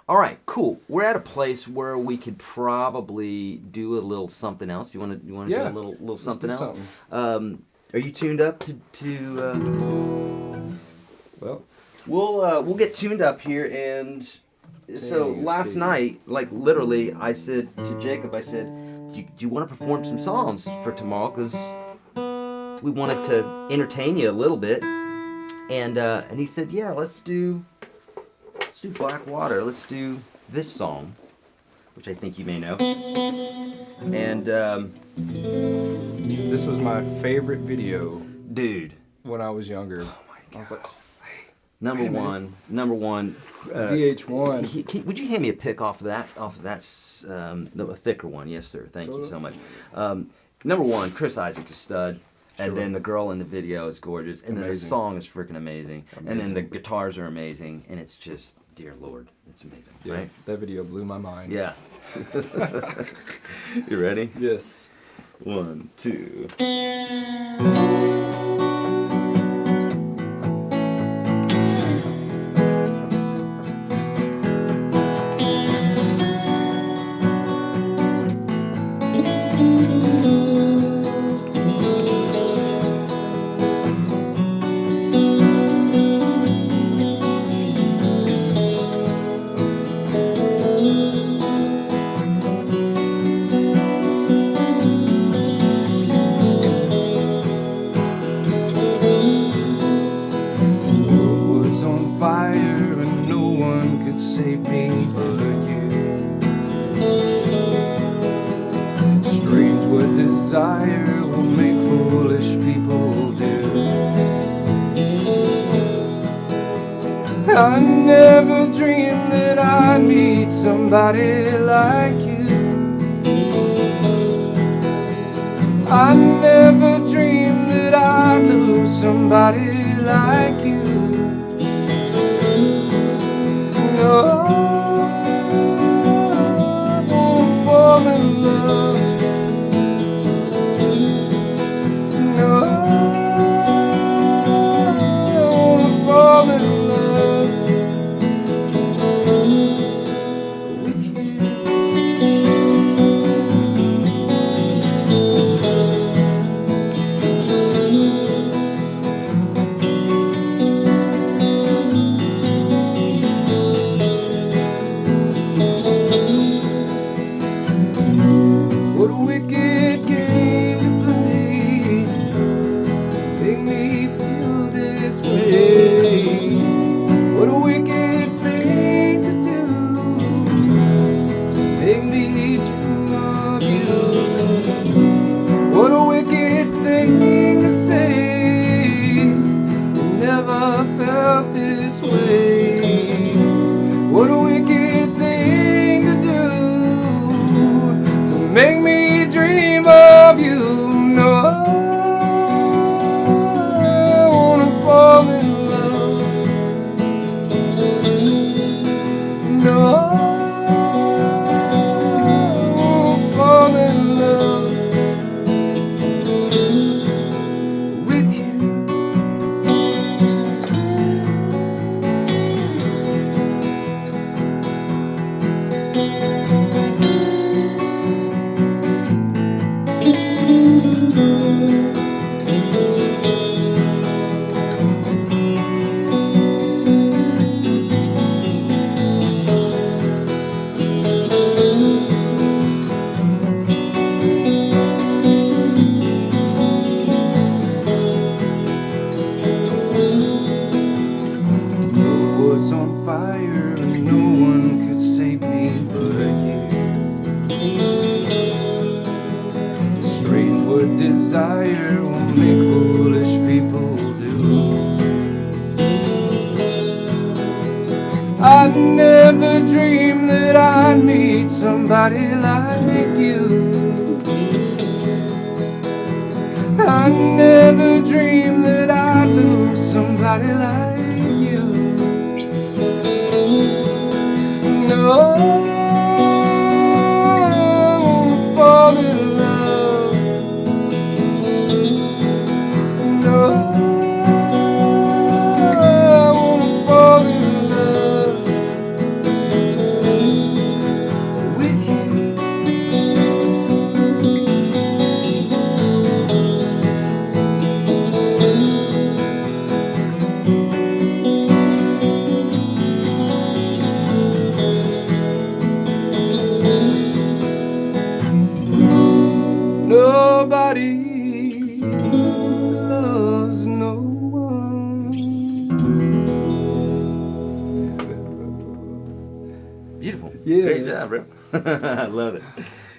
All right, cool. We're at a place where we could probably do a little something else. You want to do Yeah. a little something Let's do else? something. Are you tuned up to Well, we'll get tuned up here, and so Dang, last it's night, like literally, I said to Jacob, I said, do you want to perform some songs for tomorrow? Because we wanted to entertain you a little bit. And he said, yeah, let's do Black Water. Let's do this song, which I think you may know. And this was my favorite video dude, when I was younger. oh my God. I was like, number one. VH1. Would you hand me a pick off of that? The thicker one, yes, sir. Thank you so much. Number one, Chris Isaac's a stud, and Sure. then the girl in the video is gorgeous, and then the Amazing. song is freaking amazing, and then the guitars are amazing, and it's just, dear Lord, it's amazing, Yeah, right? that video blew my mind. Yeah. You ready? Yes. 1, 2. Was on fire and no one could save me but you. Strange what desire will make foolish people do. I never dreamed that I'd meet somebody like you. I never dreamed that I'd lose somebody like you. No, I won't fall in love. No, I won't fall in love with you. What a wicked game to play, make me feel this way. What a wicked thing to do, make me dream of you. What a wicked thing to say, never felt this way. What a wicked thing to do, make me dream of you. No, I wanna fall in love. No, I wanna fall in love with you. Was on fire and no one could save me but you. Strange what desire will make foolish people do. I never dreamed that I'd meet somebody like you. I never dreamed that I'd lose somebody like you. No, I won't fall in love. Yeah. Great job, bro. I love it.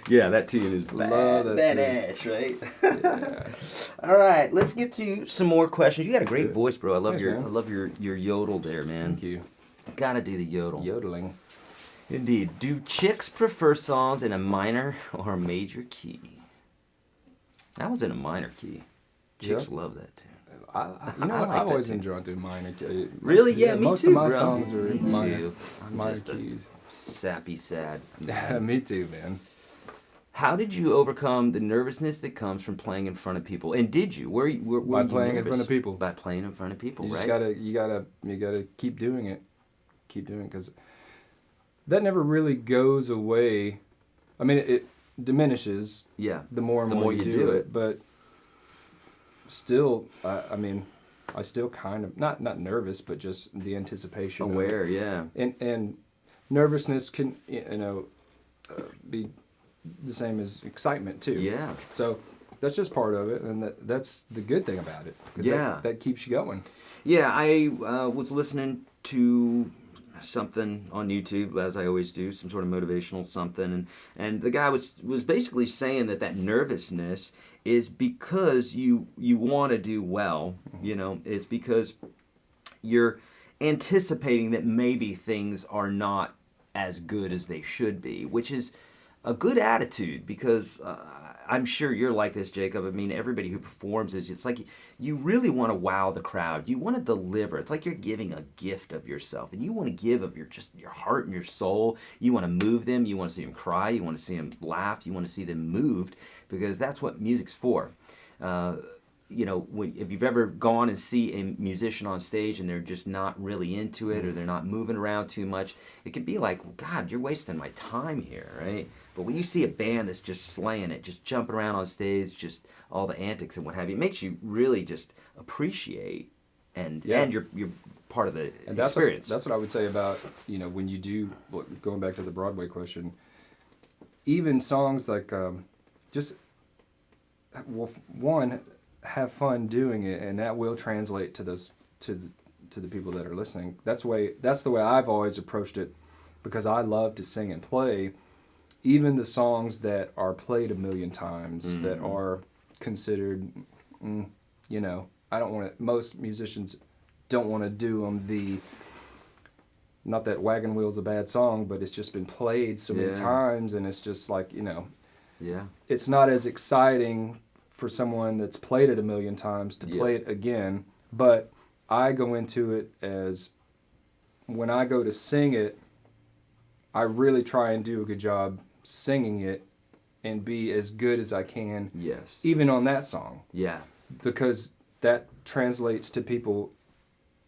Yeah, that tune is Love that badass, right? All right, let's get to some more questions. You got a great voice, bro. I love Thanks, your man. I love your yodel there, man. Thank you. Gotta do the yodel. Yodeling. Indeed. Do chicks prefer songs in a minor or major key? That was in a minor key. Chicks love that tune. You know I what? like I've that always too. enjoyed doing minor keys. Really? Yeah, me most too, of my bro. songs are Me minor, too. I'm minor just keys. a sappy, sad. Me too, man. How did you overcome the nervousness that comes from playing in front of people? And did you? Were By you playing in nervous? front of people. By playing in front of people, You just right? you gotta keep doing it, because that never really goes away. I mean, it diminishes Yeah. the more and more you do it, but still, I mean, I still kind of not nervous, but just the anticipation. Aware, yeah. And nervousness can be the same as excitement too. Yeah. So that's just part of it, and that's the good thing about it. 'Cause Yeah. that keeps you going. Yeah, I was listening to something on YouTube, as I always do, some sort of motivational something, and the guy was basically saying that nervousness is because you want to do well, you know, it's because you're anticipating that maybe things are not as good as they should be, which is a good attitude because I'm sure you're like this, Jacob. I mean, everybody who performs it's like you really want to wow the crowd. You want to deliver. It's like you're giving a gift of yourself, and you want to give of your heart and your soul. You want to move them. You want to see them cry. You want to see them laugh. You want to see them moved because that's what music's for. You know, if you've ever gone and see a musician on stage and they're just not really into it or they're not moving around too much, it can be like, God, you're wasting my time here, right? But when you see a band that's just slaying it, just jumping around on stage, just all the antics and what have you, it makes you really just appreciate and you're part of the experience. That's what I would say about, when you do, going back to the Broadway question, even songs like one, have fun doing it, and that will translate to the people that are listening. That's the way I've always approached it, because I love to sing and play. Even the songs that are played a million times, that are considered, I don't want to. Most musicians don't want to do them. Not that Wagon Wheel's a bad song, but it's just been played so many times, and it's just like it's not as exciting for someone that's played it a million times to play it again. But I go into it as, when I go to sing it, I really try and do a good job singing it and be as good as I can. Yes. Even on that song. Yeah. Because that translates to people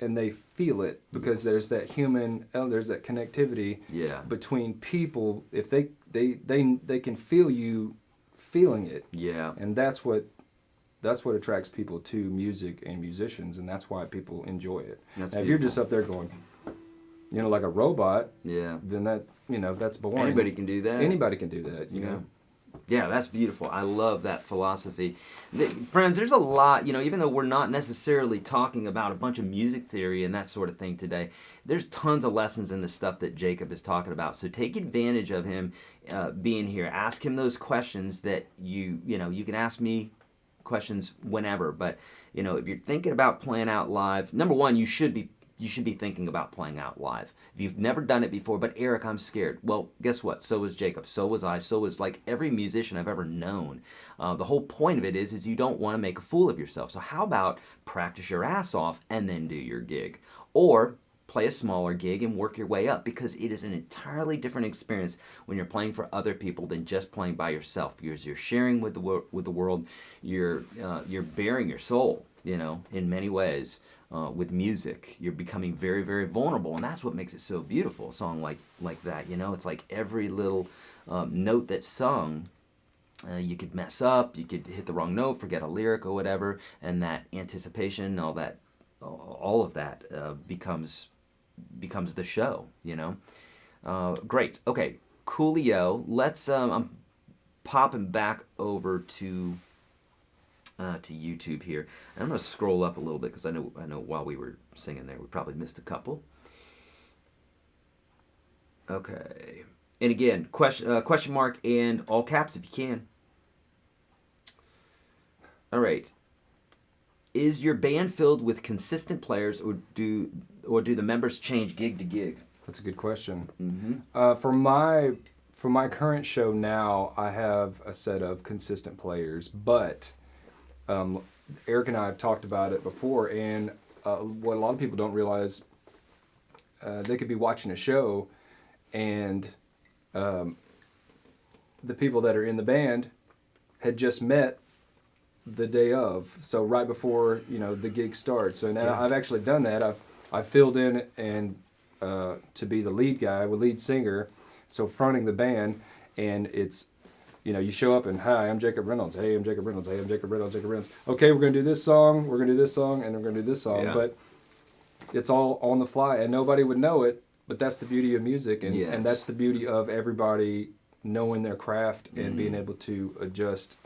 and they feel it, because there's that there's that connectivity between people. If they can feel you feeling it. Yeah. And that's what attracts people to music and musicians, and that's why people enjoy it. Now, if you're just up there going, like a robot, then that's boring. Anybody can do that. Anybody can do that, you know. Yeah, that's beautiful. I love that philosophy. Friends, there's a lot, even though we're not necessarily talking about a bunch of music theory and that sort of thing today, there's tons of lessons in the stuff that Jacob is talking about. So take advantage of him being here. Ask him those questions that you can ask me questions whenever. But, if you're thinking about playing out live, number one, you should be thinking about playing out live. If you've never done it before, but Eric, I'm scared. Well, guess what? So was Jacob. So was I. So was like every musician I've ever known. The whole point of it is you don't want to make a fool of yourself. So how about practice your ass off and then do your gig? Or play a smaller gig and work your way up, because it is an entirely different experience when you're playing for other people than just playing by yourself. Because you're sharing with the world. You're bearing your soul, in many ways. With music, you're becoming very, very vulnerable, and that's what makes it so beautiful. A song like that, it's like every little note that's sung, you could mess up, you could hit the wrong note, forget a lyric or whatever, and that anticipation, all of that becomes the show. Great. Okay, coolio. Let's. I'm popping back over to YouTube here. And I'm going to scroll up a little bit because I know while we were singing there, we probably missed a couple. Okay. And again, question mark and all caps if you can. All right. Is your band filled with consistent players, or do the members change gig to gig? That's a good question. Mm-hmm. For my current show now, I have a set of consistent players, but Eric and I have talked about it before, and what a lot of people don't realize, they could be watching a show, and the people that are in the band had just met the day of, so right before the gig starts. So now I've actually done that. I've filled in and to be the lead guy, lead singer, so fronting the band, and it's you show up and, hi, I'm Jacob Reynolds. Hey, I'm Jacob Reynolds. Hey, I'm Jacob Reynolds. Jacob Reynolds. Okay, we're gonna do this song. We're gonna do this song, and we're gonna do this song. Yeah. But it's all on the fly, and nobody would know it. But that's the beauty of music, and that's the beauty of everybody knowing their craft and being able to adjust.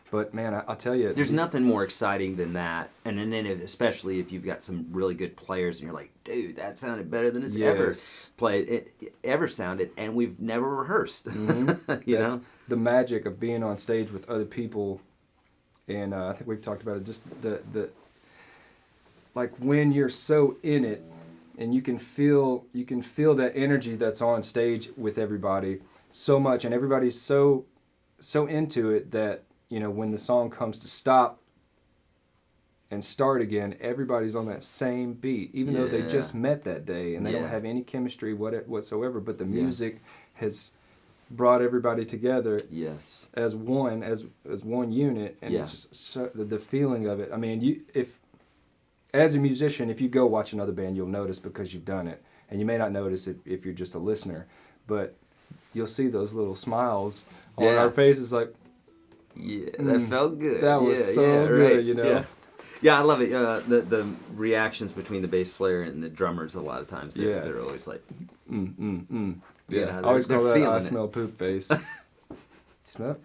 But man, I'll tell you, there's nothing more exciting than that, and then especially if you've got some really good players, and you're like, dude, that sounded better than it's ever played, ever sounded, and we've never rehearsed. you know, the magic of being on stage with other people, and I think we've talked about it. Just the like when you're so in it, and you can feel that energy that's on stage with everybody so much, and everybody's so into it that. When the song comes to stop and start again, everybody's on that same beat, even though they just met that day and they don't have any chemistry whatsoever. But the music has brought everybody together as one unit, and it's just the feeling of it. I mean, if as a musician, if you go watch another band, you'll notice because you've done it, and you may not notice if you're just a listener, but you'll see those little smiles on our faces, like. Yeah, that felt good. That was so good, right. Yeah, I love it. The reactions between the bass player and the drummers, a lot of times, they're always like, Yeah, I always call that I smell poop face. Smell?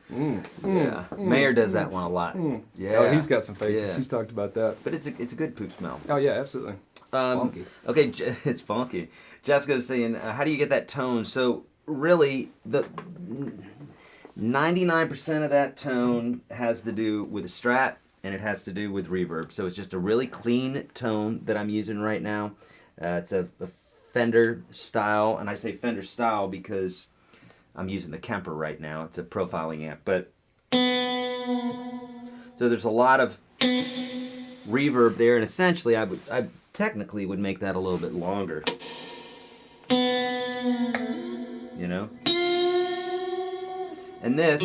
Mayer does that one a lot. Yeah. Oh, he's got some faces. Yeah. He's talked about that. But it's a good poop smell. Oh, yeah, absolutely. It's funky. Okay, it's funky. Jessica's saying, how do you get that tone? So, really, the 99% of that tone has to do with a Strat, and it has to do with reverb. So it's just a really clean tone that I'm using right now. It's a Fender style, and I say Fender style because I'm using the Kemper right now. It's a profiling amp, but so there's a lot of reverb there, and essentially I technically would make that a little bit longer. And this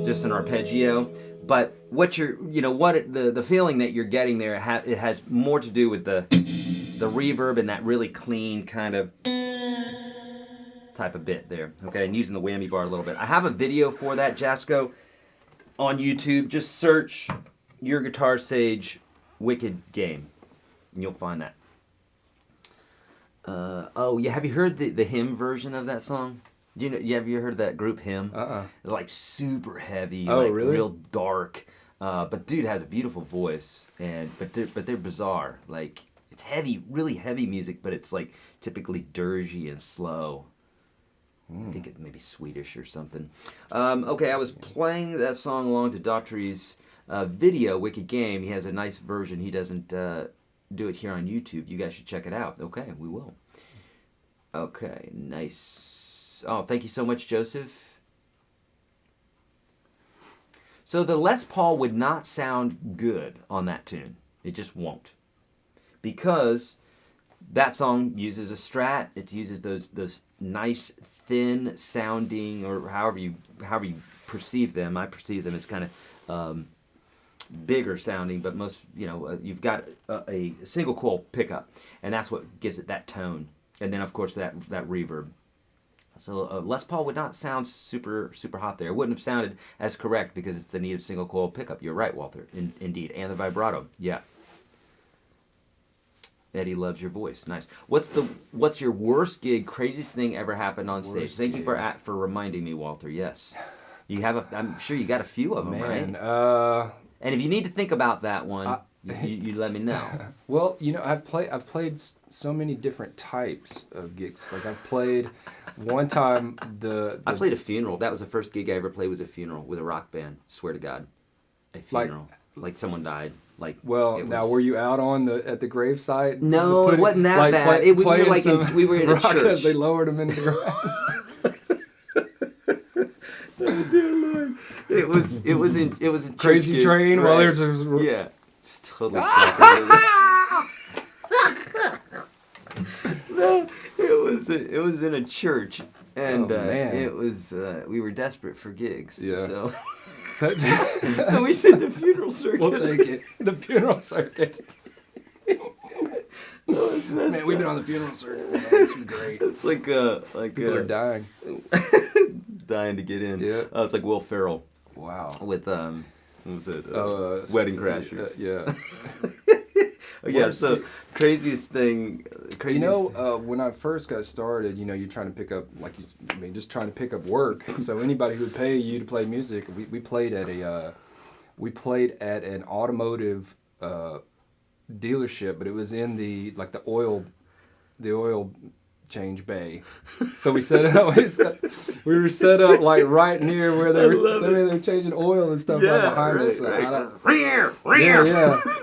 just an arpeggio, but what you're, the feeling that you're getting there, it has more to do with the reverb and that really clean kind of type of bit there. Okay, and using the whammy bar a little bit. I have a video for that, Jasco, on YouTube. Just search YourGuitarSage Wicked Game, and you'll find that. Have you heard the hymn version of that song? Have you heard that group Hymn? Like super heavy, really? Real dark. But dude has a beautiful voice, but they're bizarre. Like it's heavy, really heavy music, but it's like typically dirgy and slow. I think it may be Swedish or something. Okay, I was playing that song along to Daughtry's video, Wicked Game. He has a nice version. He doesn't do it here on YouTube. You guys should check it out. Okay, we will. Okay, nice. Oh, thank you so much, Joseph. So the Les Paul would not sound good on that tune. It just won't. Because that song uses a Strat. It uses those nice, thin sounding, or however you perceive them. I perceive them as kind of bigger sounding, but most, you've got a single coil pickup, and that's what gives it that tone. And then, of course, that reverb. So Les Paul would not sound super hot there. It wouldn't have sounded as correct because it's the need of single coil pickup. You're right, Walter. Indeed, and the vibrato. Yeah. Eddie loves your voice. Nice. What's your worst gig? Craziest thing ever happened on stage? Thank you for reminding me, Walter. Yes. You have I'm sure you got a few of them, right? And if you need to think about that one, You let me know. Well, I've played so many different types of gigs. Like I've played one time I played a funeral. That was the first gig I ever played, was a funeral with a rock band. Swear to God, a funeral. Like someone died. Like, now were you out at the gravesite? No, it wasn't that bad. We were in a church. As they lowered him into the ground. Oh dear Lord! It was a Crazy gig, Train. right. While there's yeah, just totally sacrilege. No, it was in a church, and it was we were desperate for gigs. Yeah. So. So we did the funeral circuit. We'll take it. The funeral circuit. Oh, it's messed Man, we've been on the funeral circuit. Man. It's great. It's like people are dying. Dying to get in. Yeah. It's like Will Ferrell. Wow. With what was it? Wedding Crashers. Yeah. Yeah. So craziest thing. When I first got started, you're trying to pick up, just trying to pick up work. So anybody who would pay you to play music, we played at an automotive dealership, but it was in the oil change bay. So we set up. We were set up like right near where they were changing oil and stuff right behind us. So yeah.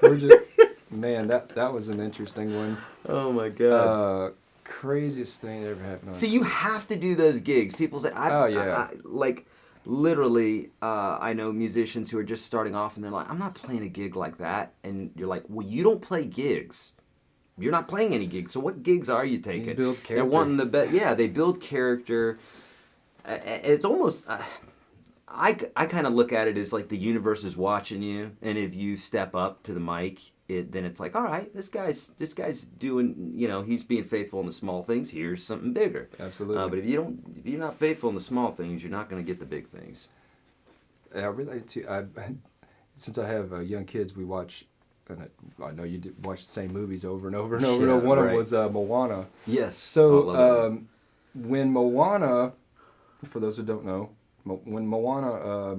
We're just. Man, that was an interesting one. Oh my God. Craziest thing that ever happened. So you have to do those gigs. People say, literally, I know musicians who are just starting off and they're like, I'm not playing a gig like that. And you're like, well, you don't play gigs. You're not playing any gigs. So what gigs are you taking? You build character. They're wanting the best. Yeah, they build character. It's almost... I kind of look at it as like the universe is watching you, and if you step up to the mic, then it's like, all right, this guy's doing, he's being faithful in the small things. Here's something bigger. Absolutely. But if you're not faithful in the small things, you're not going to get the big things. I relate to. Since I have young kids, we watch. And I know you watch the same movies over and over and over. Yeah, one of them was Moana. Yes. So when Moana, for those who don't know. When Moana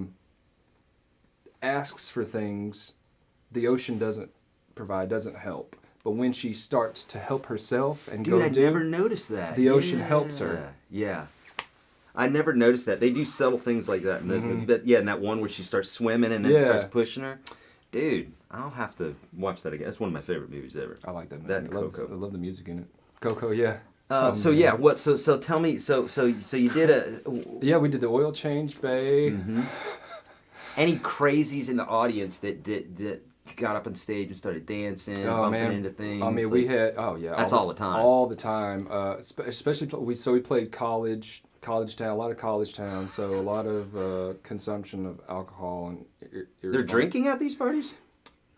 asks for things, the ocean doesn't help. But when she starts to help herself and I never noticed that. The ocean helps her. Yeah. I never noticed that. They do subtle things like that in those movies. But yeah, and that one where she starts swimming and then starts pushing her. Dude, I'll have to watch that again. That's one of my favorite movies ever. I like that movie. That and Coco. I love the music in it. Coco, yeah. So tell me, so you did yeah, we did the oil change bay. Mm-hmm. Any crazies in the audience that got up on stage and started dancing, bumping into things? I mean, we had that's all the time. All the time, especially we played college town, a lot of college towns, so a lot of consumption of alcohol and. They're drinking at these parties?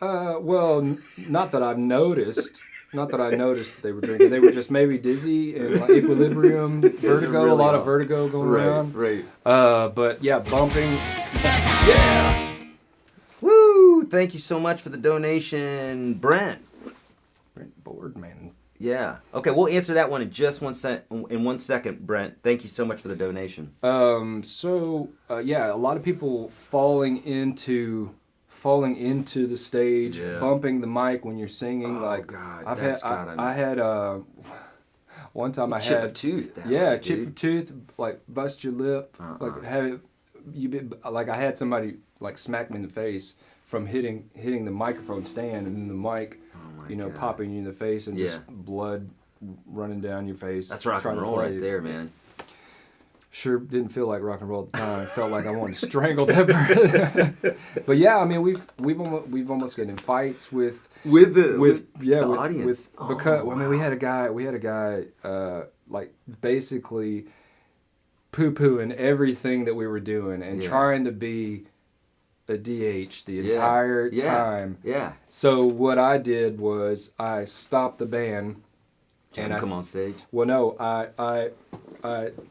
Well, not that I've noticed. Not that I noticed they were drinking. They were just maybe dizzy and like equilibrium, vertigo, really a lot of vertigo going around. Right. But yeah, bumping. Yeah. Woo! Thank you so much for the donation, Brent. Brent Boardman. Yeah. Okay, we'll answer that one in just 1 second, Brent. Thank you so much for the donation. Yeah, a lot of people falling into the stage, bumping the mic when you're singing. God, I had one time chip a tooth. Chip a tooth, like bust your lip, like have it. I had somebody like smack me in the face from hitting the microphone stand and then the mic, popping you in the face and just blood running down your face. That's rock and roll right there, man. Sure didn't feel like rock and roll at the time. It felt like I wanted to strangle that person. But yeah, I mean we've almost gotten in fights with the audience. We had a guy like basically poo-pooing everything that we were doing and trying to be a DH the entire time. Yeah. So what I did was I stopped the band. And I come on stage. Well, no, I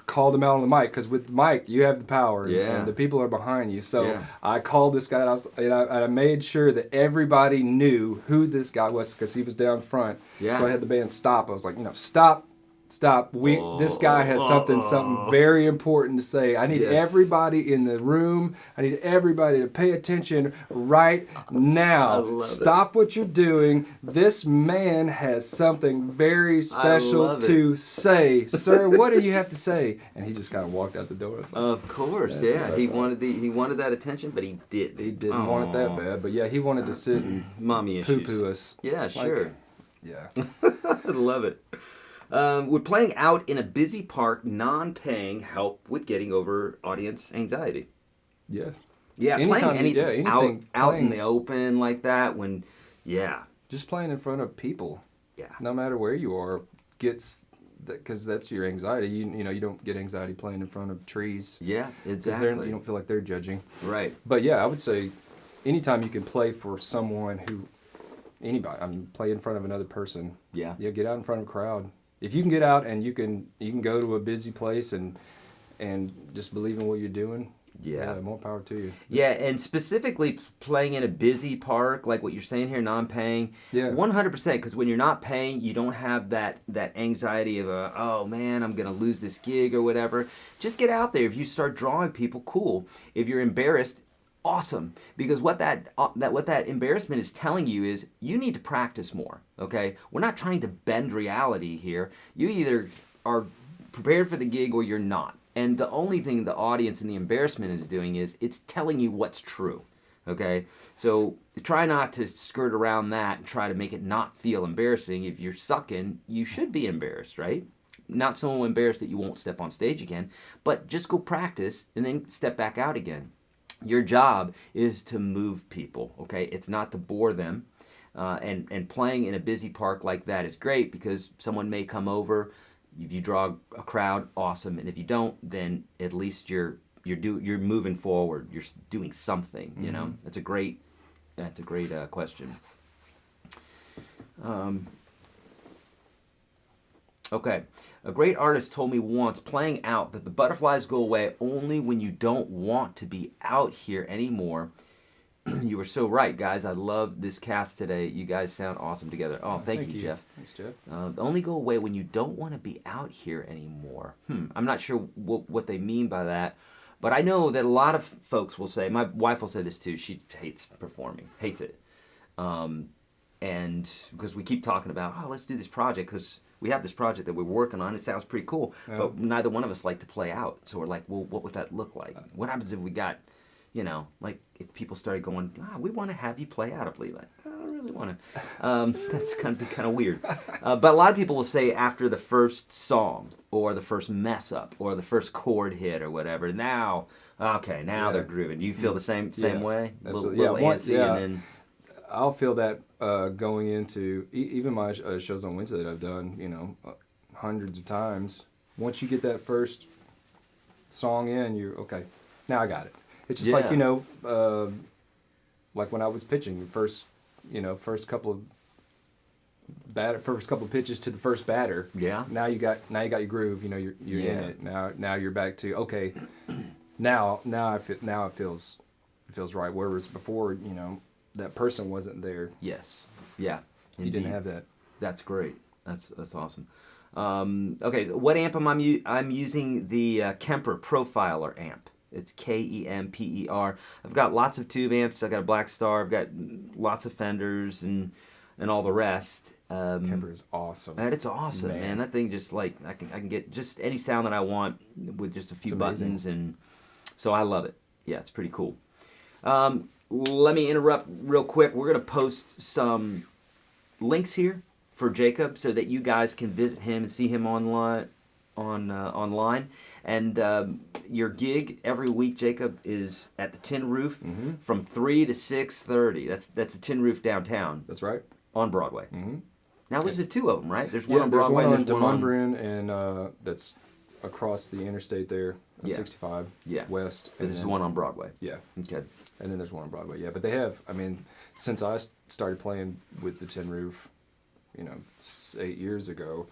called him out on the mic because with the mic you have the power and the people are behind you. So I called this guy and I made sure that everybody knew who this guy was because he was down front. Yeah. So I had the band stop. I was like, stop Stop. This guy has something very important to say. I need everybody in the room. I need everybody to pay attention right now. Stop what you're doing. This man has something very special to say. Sir, what do you have to say? And he just kind of walked out the door. Like, of course, yeah. He wanted that attention, but he didn't. He didn't want it that bad. But yeah, he wanted to sit and mommy issues. Poo-poo us. Yeah, sure. Yeah. I love it. Would playing out in a busy park, non-paying, help with getting over audience anxiety? Yes. Yeah, anytime, playing anything out in the open like that when, just playing in front of people. Yeah. No matter where you are, gets because that's your anxiety. You don't get anxiety playing in front of trees. Yeah, because exactly. you don't feel like they're judging. Right. But yeah, I would say, anytime you can play for someone anybody, play in front of another person. Yeah. Yeah, get out in front of a crowd. If you can get out and you can go to a busy place and just believe in what you're doing, more power to you. Yeah, and specifically playing in a busy park, like what you're saying here, non-paying, 100%, because when you're not paying, you don't have that anxiety of, oh man, I'm going to lose this gig or whatever. Just get out there. If you start drawing people, cool. If you're embarrassed, awesome, because what that embarrassment is telling you is you need to practice more. Okay, we're not trying to bend reality here. You either are prepared for the gig or you're not, and the only thing the audience and the embarrassment is doing is it's telling you what's true. Okay, so try not to skirt around that and try to make it not feel embarrassing. If you're sucking, you should be embarrassed, right? Not so embarrassed that you won't step on stage again, but just go practice and then step back out again. Your job is to move people, okay? It's not to bore them. And playing in a busy park like that is great because someone may come over. If you draw a crowd, awesome. And if you don't, then at least you're moving forward. You're doing something, you know? That's a great question. Okay, a great artist told me once, playing out, that the butterflies go away only when you don't want to be out here anymore. You were so right, guys. I love this cast today. You guys sound awesome together. Oh, thank you, Jeff. Thanks, Jeff. Only go away when you don't want to be out here anymore. I'm not sure what they mean by that, but I know that a lot of folks will say, my wife will say this too, she hates performing, hates it. And because we keep talking about, let's do this project because we have this project that we're working on. It sounds pretty cool, but neither one of us like to play out. So we're like, well, what would that look like? What happens if we got, like if people started going, we want to have you play out? I'd be like, I don't really want to. That's going to be kind of weird. But a lot of people will say after the first song or the first mess up or the first chord hit or whatever, now they're grooving. You feel the same way? Little antsy and then... I'll feel that going into even my shows on Wednesday that I've done, hundreds of times. Once you get that first song in, you're okay. Now I got it. It's just like like when I was pitching the first couple of pitches to the first batter. Yeah. Now you got your groove. You're in it. Now you're back to okay. Now it feels right. Whereas before, that person wasn't there. Yes. Yeah. You didn't have that. That's great. That's awesome. Okay, what amp I'm using the Kemper Profiler amp. It's Kemper. I've got lots of tube amps. I've got a Black Star. I've got lots of Fenders and all the rest. Kemper is awesome. And it's awesome, man. That thing just like I can get just any sound that I want with just a few buttons, and so I love it. Yeah, it's pretty cool. Let me interrupt real quick. We're going to post some links here for Jacob so that you guys can visit him and see him online. And your gig every week, Jacob, is at the Tin Roof from 3 to 6:30. That's the Tin Roof downtown. That's right. On Broadway. Now there's two of them, right? There's one on Broadway and there's one on Demonbreun, and that's across the interstate there at 65 West. And this is one on Broadway. Yeah. Okay. And then there's one on Broadway. Yeah, but they have, since I started playing with the Tin Roof, 8 years ago,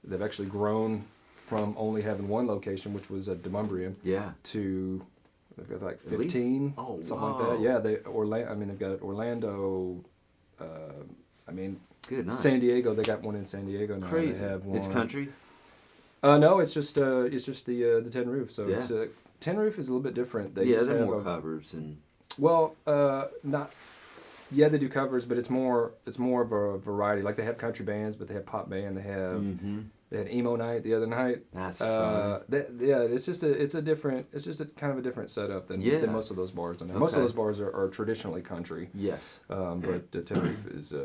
they've actually grown from only having one location, which was at Demonbreun, to they've got like 15, something like that. Yeah, they've got Orlando, good night. San Diego. They got one in San Diego now. Crazy. They have one. It's country. No, it's just the tin roof. So it's Yeah. tin roof is a little bit different. They Yeah, just there are have more covers and. well, not. Yeah, they do covers, but it's more of a variety. Like they have country bands, but they have pop band. They have they had emo night the other night. That's fun. Yeah, it's just a kind of a different setup than most of those bars do. Most of those bars are traditionally country. Yes. But Tin Roof is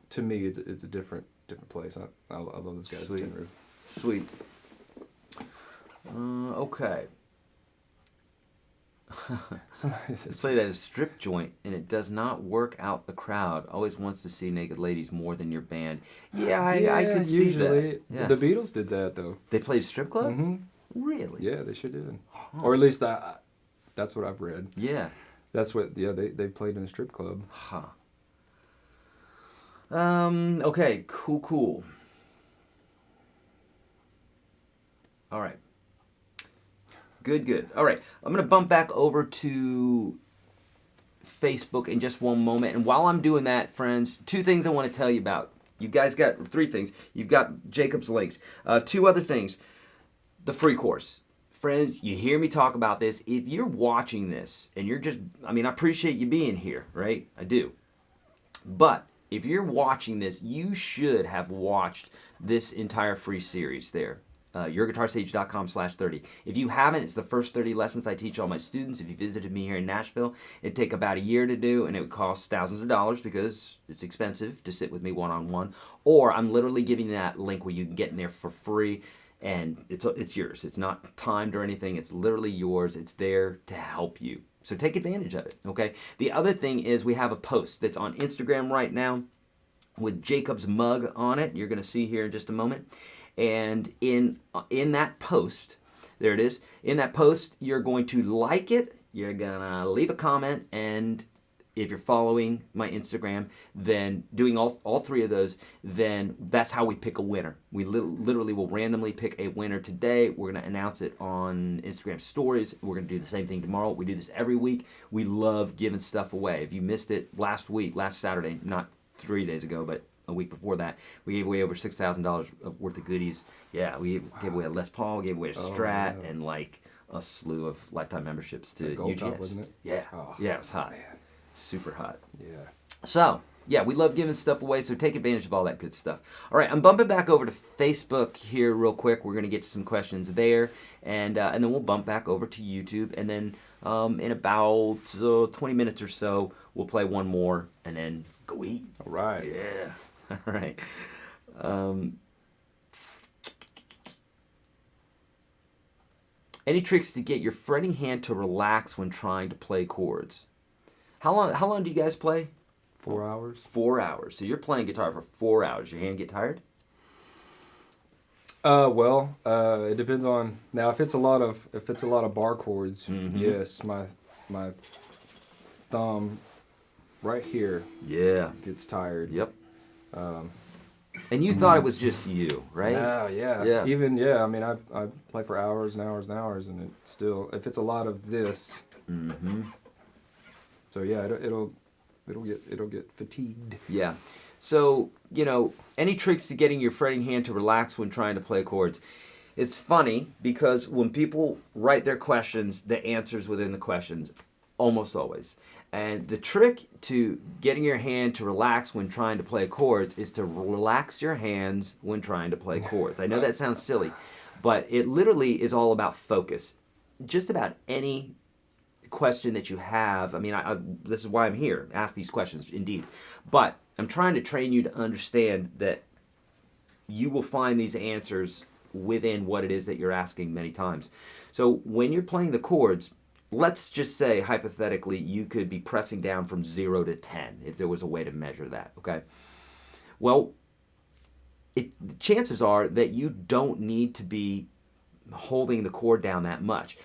to me it's a different place. I love those guys. Sweet. Tin Roof. Sweet. Okay. Somebody said, Played at a strip joint and it does not work out the crowd. Always wants to see naked ladies more than your band. Yeah, I could see usually that. Yeah. the Beatles did that though. They played a strip club? Mm-hmm. Really? Yeah, they sure did. Or at least that's what I've read. Yeah. That's what they played in a strip club. Huh. Okay, cool. All right. Good. All right. I'm going to bump back over to Facebook in just one moment. And while I'm doing that, friends, two things I want to tell you about. You guys got three things. You've got Jacob's links. Two other things. The free course. Friends, you hear me talk about this. If you're watching this and you're just, I appreciate you being here, right? I do. But if you're watching this, you should have watched this entire free series there. YourGuitarSage.com/30. If you haven't, it's the first 30 lessons I teach all my students. If you visited me here in Nashville, it'd take about a year to do, and it would cost thousands of dollars because it's expensive to sit with me one-on-one. Or I'm literally giving you that link where you can get in there for free, and it's yours. It's not timed or anything. It's literally yours. It's there to help you. So take advantage of it, okay? The other thing is we have a post that's on Instagram right now with Jacob's mug on it. You're going to see here in just a moment. And in that post, there it is. In that post, you're going to like it. You're going to leave a comment. And if you're following my Instagram, then doing all three of those, then that's how we pick a winner. We literally will randomly pick a winner today. We're going to announce it on Instagram stories. We're going to do the same thing tomorrow. We do this every week. We love giving stuff away. If you missed it last Saturday, not 3 days ago, but a week before that, we gave away over $6,000 worth of goodies. Yeah, we gave away a Les Paul, gave away a Strat, and like a slew of lifetime memberships to Gold UGS. Top, wasn't it? Yeah, Oh, yeah, it was hot, man. Super hot. Yeah. So yeah, we love giving stuff away, so take advantage of all that good stuff. All right, I'm bumping back over to Facebook here real quick. We're gonna get to some questions there, and then we'll bump back over to YouTube, and then in about 20 minutes or so, we'll play one more, and then go eat. All right. Yeah. All right. Any tricks to get your fretting hand to relax when trying to play chords? How long do you guys play? 4 hours. 4 hours. So you're playing guitar for 4 hours. Your hand get tired? It depends on now if it's a lot of bar chords. Mm-hmm. Yes, my thumb right here Yeah. gets tired. Yep. And you thought it was just you, right? Yeah. Yeah. Even I play for hours and hours and hours, and it still, if it's a lot of this. Mm-hmm. So yeah, it'll get fatigued. Yeah. So, any tricks to getting your fretting hand to relax when trying to play chords? It's funny because when people write their questions, the answer's within the questions, almost always. And the trick to getting your hand to relax when trying to play chords is to relax your hands when trying to play chords. I know that sounds silly, but it literally is all about focus. Just about any question that you have, this is why I'm here, ask these questions, indeed. But I'm trying to train you to understand that you will find these answers within what it is that you're asking many times. So when you're playing the chords, let's just say, hypothetically, you could be pressing down from 0 to 10, if there was a way to measure that, okay? Well, chances are that you don't need to be holding the chord down that much.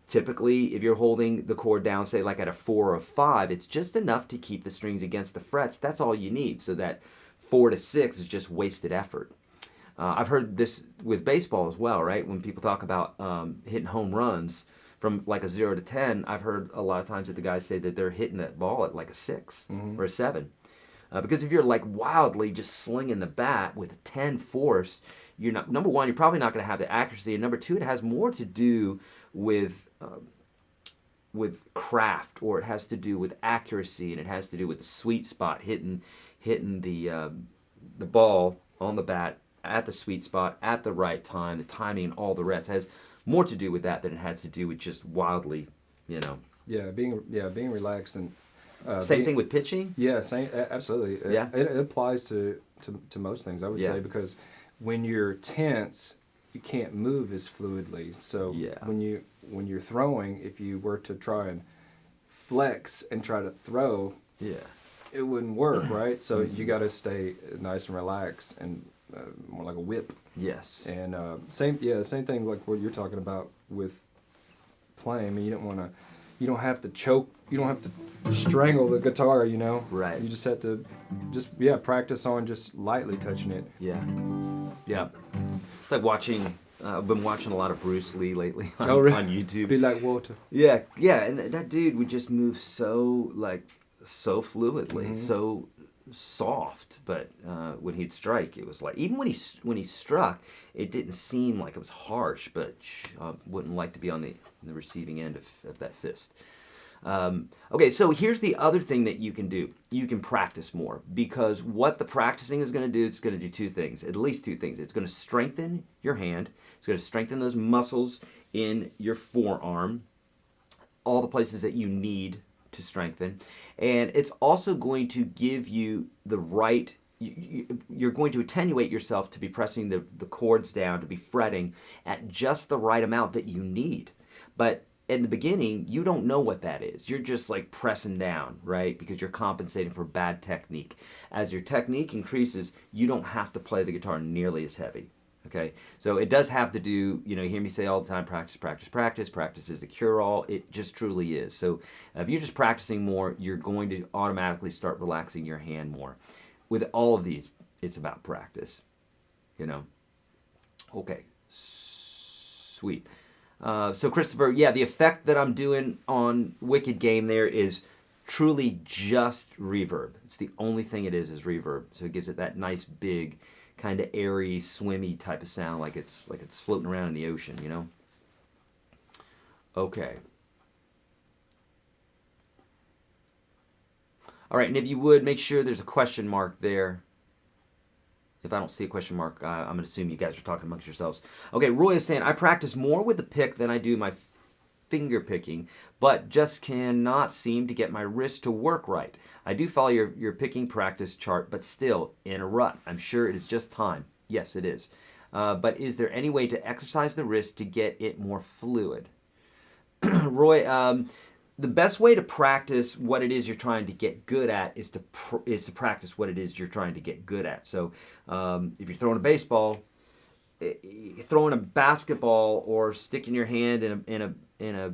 Typically, if you're holding the chord down, say like at a 4 or a 5, it's just enough to keep the strings against the frets. That's all you need, so that 4 to 6 is just wasted effort. I've heard this with baseball as well, right? When people talk about hitting home runs, from like a 0 to 10, I've heard a lot of times that the guys say that they're hitting that ball at like a 6 or a 7. Because if you're like wildly just slinging the bat with a 10 force, you're not, number one, you're probably not going to have the accuracy, and number two, it has more to do with craft, or it has to do with accuracy, and it has to do with the sweet spot, hitting the ball on the bat at the sweet spot at the right time, the timing, and all the rest. It has more to do with that than it has to do with just wildly, being relaxed and same thing with pitching. Yeah, absolutely. Yeah, it applies to most things, I would say, because when you're tense, you can't move as fluidly. So when you're throwing, if you were to try and flex and try to throw, it wouldn't work, right? So you got to stay nice and relaxed and more like a whip. Yes. And same thing like what you're talking about with playing. I mean, you don't have to choke, you don't have to strangle the guitar, Right. You just have to practice on just lightly touching it. Yeah. It's like watching. I've been watching a lot of Bruce Lee lately on YouTube. Be like water. Yeah, and that dude would just move so fluidly, so soft. But when he'd strike, it was like, even when he struck, it didn't seem like it was harsh. But I wouldn't like to be on the receiving end of that fist. Okay, so here's the other thing that you can do. You can practice more, because what the practicing is going to do, it's going to do two things, at least two things. It's going to strengthen your hand. It's going to strengthen those muscles in your forearm, all the places that you need to strengthen. And it's also going to give you the right, you're going to attenuate yourself to be pressing the chords down, to be fretting at just the right amount that you need. But in the beginning, you don't know what that is. You're just like pressing down, right? Because you're compensating for bad technique. As your technique increases, you don't have to play the guitar nearly as heavy. Okay, so it does have to do, you hear me say all the time, practice, practice, practice. Practice is the cure-all. It just truly is. So if you're just practicing more, you're going to automatically start relaxing your hand more. With all of these, it's about practice, Okay, sweet. So Christopher, the effect that I'm doing on Wicked Game there is truly just reverb. It's the only thing it is reverb. So it gives it that nice big, kind of airy, swimmy type of sound, like it's floating around in the ocean, Okay. All right, and if you would, make sure there's a question mark there. If I don't see a question mark, I'm going to assume you guys are talking amongst yourselves. Okay, Roy is saying, I practice more with the pick than I do my finger picking, but just cannot seem to get my wrist to work right. I do follow your picking practice chart, but still in a rut. I'm sure it is just time. Yes, it is. But is there any way to exercise the wrist to get it more fluid? Roy, the best way to practice what it is you're trying to get good at is to practice what it is you're trying to get good at. So if you're throwing a baseball, throwing a basketball, or sticking your hand in a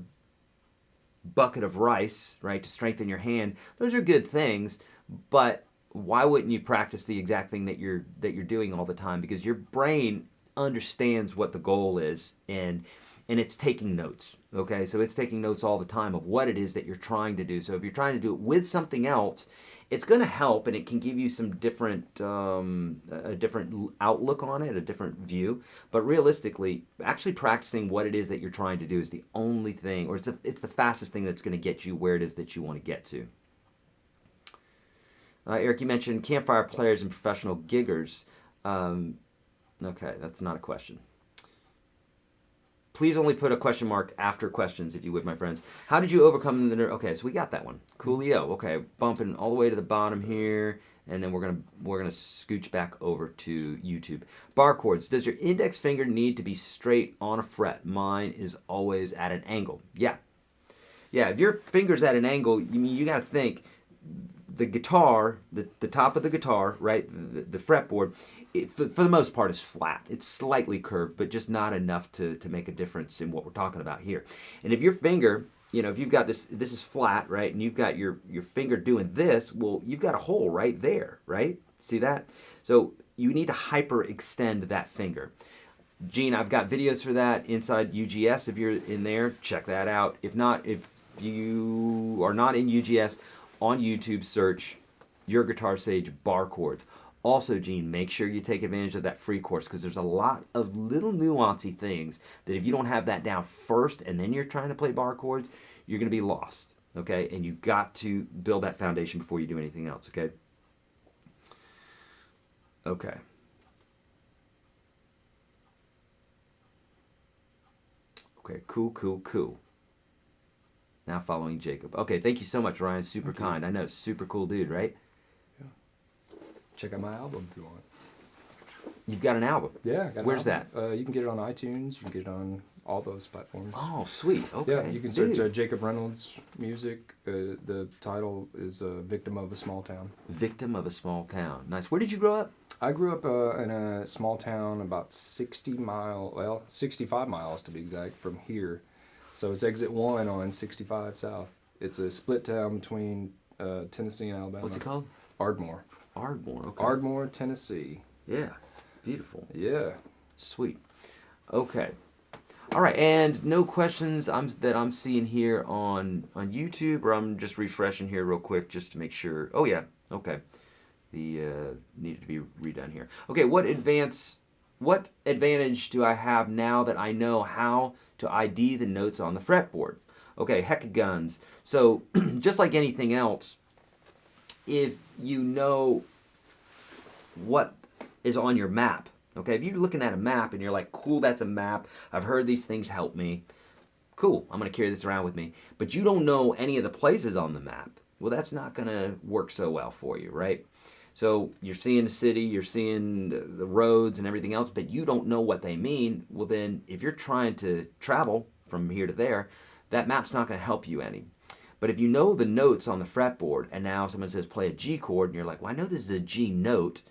bucket of rice, right, to strengthen your hand, those are good things. But why wouldn't you practice the exact thing that you're doing all the time? Because your brain understands what the goal is, and it's taking notes, okay? So it's taking notes all the time of what it is that you're trying to do. So if you're trying to do it with something else, it's going to help, and it can give you some different, a different outlook on it, a different view. But realistically, actually practicing what it is that you're trying to do is the only thing, or it's the fastest thing that's going to get you where it is that you want to get to. Eric, you mentioned campfire players and professional giggers. Okay, that's not a question. Please only put a question mark after questions, if you would, my friends. How did you overcome the Okay, so we got that one. Coolio. Okay, bumping all the way to the bottom here, and then we're gonna scooch back over to YouTube. Bar chords. Does your index finger need to be straight on a fret? Mine is always at an angle. Yeah. If your finger's at an angle, you got to think the guitar, the top of the guitar, right, the fretboard, for the most part is flat. It's slightly curved, but just not enough to make a difference in what we're talking about here. And if your finger, if you've got this is flat, right, and you've got your finger doing this, well, you've got a hole right there, right? See that? So you need to hyperextend that finger. Gene, I've got videos for that inside UGS. If you're in there, check that out. If not, if you are not in UGS, on YouTube, search YourGuitarSage bar chords. Also, Gene, make sure you take advantage of that free course because there's a lot of little nuancy things that if you don't have that down first and then you're trying to play bar chords, you're going to be lost, okay? And you've got to build that foundation before you do anything else, okay? Okay. Okay, cool. Now following Jacob. Okay, thank you so much, Ryan. Super kind. I know, super cool dude, right? Check out my album if you want. You've got an album? Yeah, I got an Where's album. You can get it on iTunes. You can get it on all those platforms. Oh, sweet. Okay. Yeah, you can search Jacob Reynolds music. The title is "Victim of a Small Town." Victim of a Small Town. Nice. Where did you grow up? I grew up in a small town about 65 miles to be exact from here. So it's exit 1 on 65 South. It's a split town between Tennessee and Alabama. What's it called? Ardmore. Ardmore. Okay. Ardmore, Tennessee. Yeah. Beautiful. Yeah. Sweet. Okay. All right, and no questions that I'm seeing here on YouTube, or I'm just refreshing here real quick just to make sure. Oh yeah, okay. The needed to be redone here. Okay, what advantage do I have now that I know how to ID the notes on the fretboard? Okay, heck of guns. So just like anything else, if you know what is on your map. Okay, if you're looking at a map and you're like, cool, that's a map. I've heard these things help me. Cool, I'm going to carry this around with me. But you don't know any of the places on the map. Well, that's not going to work so well for you, right? So you're seeing the city, you're seeing the roads and everything else, but you don't know what they mean. Well, then if you're trying to travel from here to there, that map's not going to help you any. But if you know the notes on the fretboard and now someone says play a G chord and you're like, well, I know this is a G note.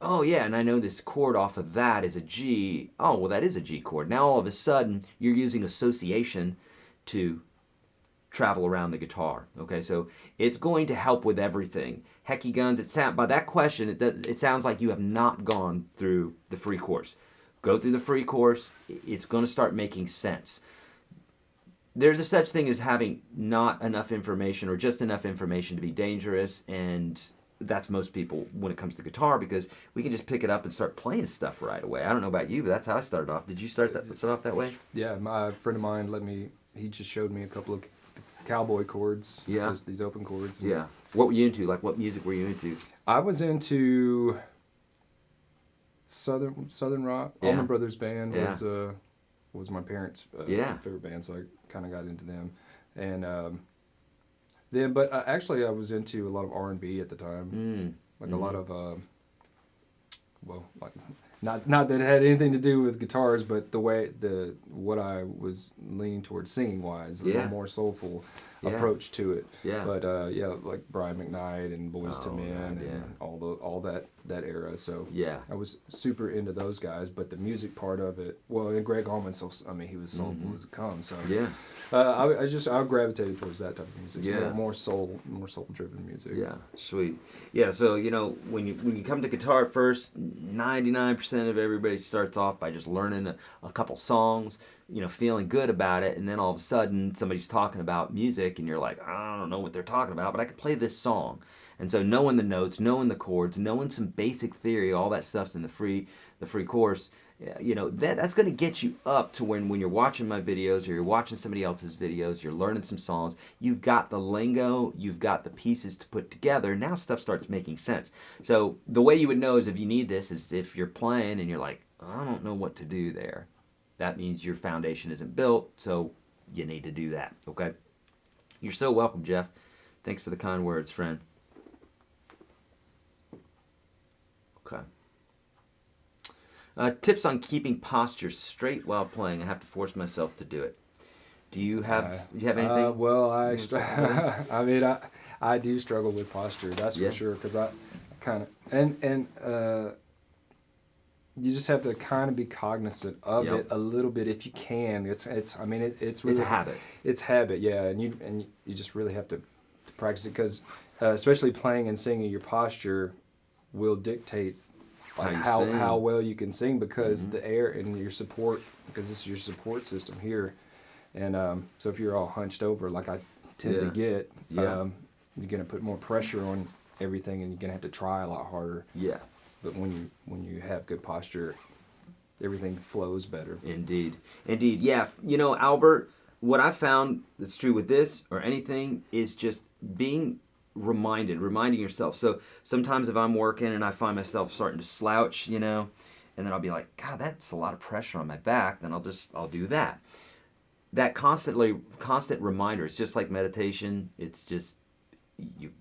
Oh yeah, and I know this chord off of that is a G. Oh, well that is a G chord. Now all of a sudden you're using association to travel around the guitar. Okay, so it's going to help with everything. Hecky guns, by that question, it sounds like you have not gone through the free course. Go through the free course, it's going to start making sense. There's a such thing as having not enough information or just enough information to be dangerous, and that's most people when it comes to guitar because we can just pick it up and start playing stuff right away. I don't know about you, but that's how I started off. Did you start off that way? Yeah, my friend of mine he just showed me a couple of cowboy chords. Yeah. These open chords. Yeah. What were you into? Like what music were you into? I was into Southern rock. Yeah. Allman Brothers Band Yeah. was my parents' Yeah. favorite band, so I kind of got into them. And but actually I was into a lot of R&B at the time. Like a lot of not that it had anything to do with guitars, but what I was leaning towards singing wise, a little more soulful approach to it. Yeah. But like Brian McKnight and Boyz II Men and all that era. So yeah, I was super into those guys, but the music part of it. Well, and Greg Allman, he was soulful as it comes. So yeah. I gravitated towards that type of music. Yeah. More soul driven music. Yeah, sweet. Yeah, so when you come to guitar first, 99% of everybody starts off by just learning a couple songs, feeling good about it, and then all of a sudden somebody's talking about music and you're like, I don't know what they're talking about, but I can play this song. And so knowing the notes, knowing the chords, knowing some basic theory, all that stuff's in the free course. That's going to get you up to when you're watching my videos or you're watching somebody else's videos, you're learning some songs, you've got the lingo, you've got the pieces to put together, now stuff starts making sense. So the way you would know is if you need this is if you're playing and you're like, I don't know what to do there. That means your foundation isn't built, so you need to do that, okay? You're so welcome, Jeff. Thanks for the kind words, friend. Okay. Tips on keeping posture straight while playing. I have to force myself to do it. Do you have anything? Well, I do struggle with posture. That's for sure. Because I kind of you just have to kind of be cognizant of it a little bit if you can. It's really, it's a habit. It's habit, yeah, and you just really have to practice it because especially playing and singing, your posture will dictate how well you can sing because the air and your support, because this is your support system here, and so if you're all hunched over like I tend to get, you're gonna put more pressure everything, and you're gonna have to try a lot harder. Yeah. But when you have good posture, everything flows better. Indeed. Yeah. Albert, what I found that's true with this or anything is just being reminding yourself. So sometimes if I'm working and I find myself starting to slouch, and then I'll be like, God, that's a lot of pressure on my back. Then I'll do that. That constant reminder. It's just like meditation. It's just you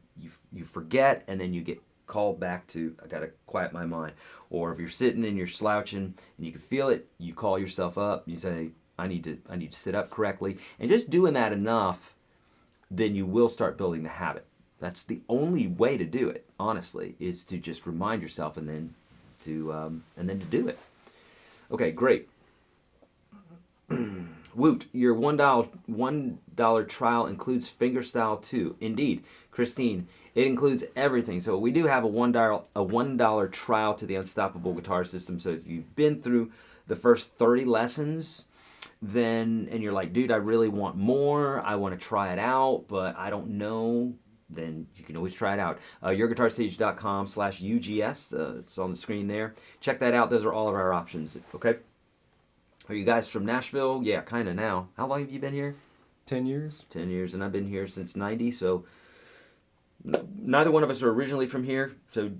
forget, and then you get called back to, I gotta quiet my mind. Or if you're sitting and you're slouching and you can feel it, you call yourself up. You say, I need to sit up correctly. And just doing that enough, then you will start building the habit. That's the only way to do it, honestly, is to just remind yourself and then to do it. Okay, great. Woot, your $1 trial includes fingerstyle too. Indeed, Christine, it includes everything. So we do have a $1 trial to the Unstoppable Guitar System. So if you've been through the first 30 lessons, and you're like, dude, I really want more. I want to try it out, but I don't know. Then you can always try it out. YourGuitarSage.com/UGS. It's on the screen there. Check that out. Those are all of our options. Okay. Are you guys from Nashville? Yeah, kind of now. How long have you been here? 10 years. 10 years, and I've been here since '90. So neither one of us are originally from here. So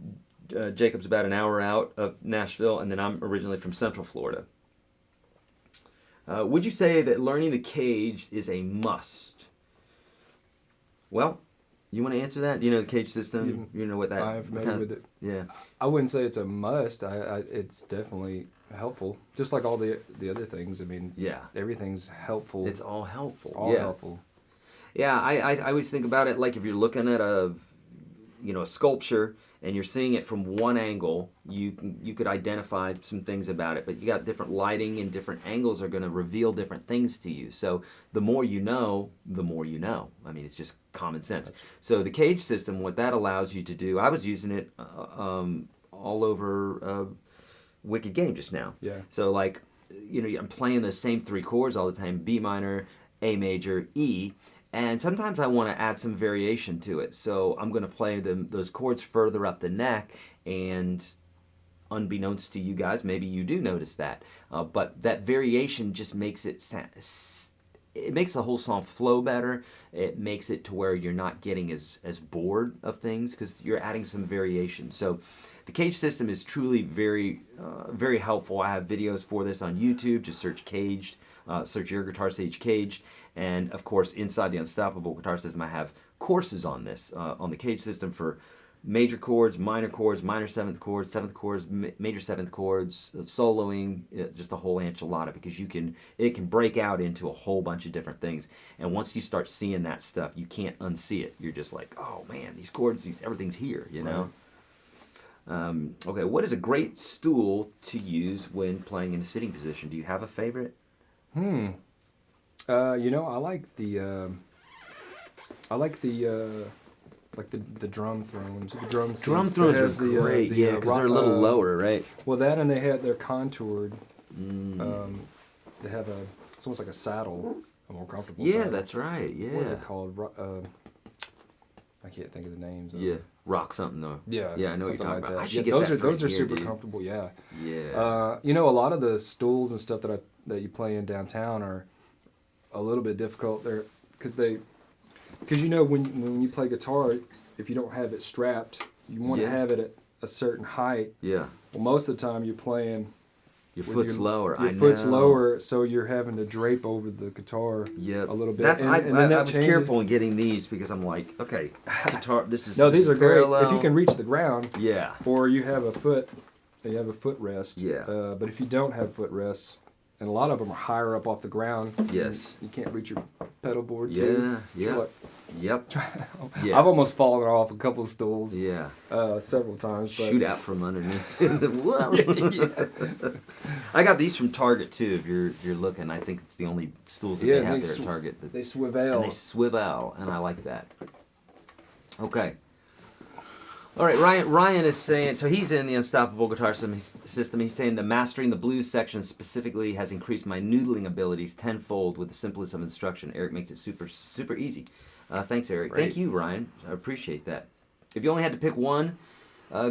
Jacob's about an hour out of Nashville, and then I'm originally from Central Florida. Would you say that learning the cage is a must? Well, you want to answer that? Do you know the cage system? You know what that? I'm familiar with it. Yeah. I wouldn't say it's a must. It's definitely helpful. Just like all the other things. I mean, yeah, everything's helpful. It's all helpful. All helpful. Yeah, I always think about it like if you're looking at a sculpture and you're seeing it from one angle, you could identify some things about it, but you got different lighting and different angles are going to reveal different things to you. So the more you know, the more you know. I mean, it's just common sense. So the cage system, what that allows you to do, I was using it all over Wicked Game just now. Yeah. So like, I'm playing the same three chords all the time: B minor, A major, E. And sometimes I want to add some variation to it. So I'm going to play those chords further up the neck, and unbeknownst to you guys, maybe you do notice that. But that variation just makes it makes the whole song flow better. It makes it to where you're not getting as bored of things because you're adding some variation. So the cage system is truly very, very helpful. I have videos for this on YouTube. Just search Caged. Search YourGuitarSage Caged, and of course inside the Unstoppable Guitar System I have courses on this, on the cage system for major chords, minor seventh chords, major seventh chords, soloing, just a whole enchilada, because it can break out into a whole bunch of different things, and once you start seeing that stuff, you can't unsee it. You're just like, oh man, these chords, everything's here, Okay, what is a great stool to use when playing in a sitting position? Do you have a favorite? I like the drum thrones. The drum seats. Drum thrones are great, because they're a little lower, right? Well, that, and they're contoured. They have it's almost like a saddle, a more comfortable saddle. Yeah, that's right, yeah. What are they called? I can't think of the names. Yeah, rock something though. Yeah, I know what you're talking about. I should get those that those are here, super dude. comfortable. Yeah. Yeah. A lot of the stools and stuff that you play in downtown are a little bit difficult there because when you play guitar, if you don't have it strapped, you want to have it at a certain height. Yeah. Well, most of the time you're playing. Your foot's lower. Your foot's lower, so you're having to drape over the guitar a little bit. I was careful in getting these because I'm like, okay, guitar. This is these are parallel. great if you can reach the ground. Yeah. Or you have a footrest. Yeah. But if you don't have footrests, and a lot of them are higher up off the ground. Yes. You can't reach your pedal board too. Yeah. Yep. Yeah. I've almost fallen off a couple of stools. Yeah. Several times. But shoot out from underneath. I got these from Target too. If you're looking, I think it's the only stools that they have there at Target. They swivel. And they swivel, and I like that. Okay. All right, Ryan is saying, so he's in the Unstoppable Guitar System. He's saying the mastering the blues section specifically has increased my noodling abilities tenfold with the simplest of instruction. Eric makes it super, super easy. Thanks, Eric. Great. Thank you, Ryan. I appreciate that. if you only had to pick one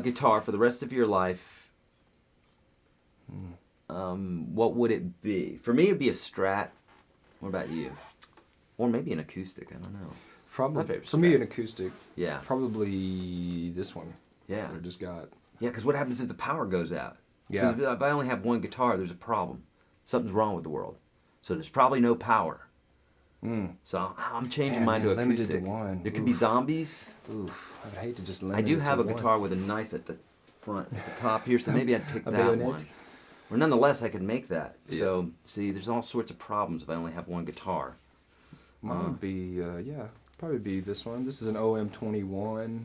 guitar for the rest of your life, what would it be? For me, it'd be a Strat. What about you? Or maybe an acoustic. I don't know. Probably for me, an acoustic. Yeah. Probably this one. Yeah. That I just got. Yeah, because what happens if the power goes out? Yeah. Because if I only have one guitar, there's a problem. Something's wrong with the world. So there's probably no power. So I'm changing mine to limited acoustic. to one. There could be zombies. Oof. I'd hate to just limit I do it have to a one. guitar with a knife at the front, at the top here, so maybe I'd pick A that bayonet? one. Or nonetheless, I could make that. Yeah. So, see, there's all sorts of problems if I only have one guitar. Mine would be, probably be this one. This is an OM21,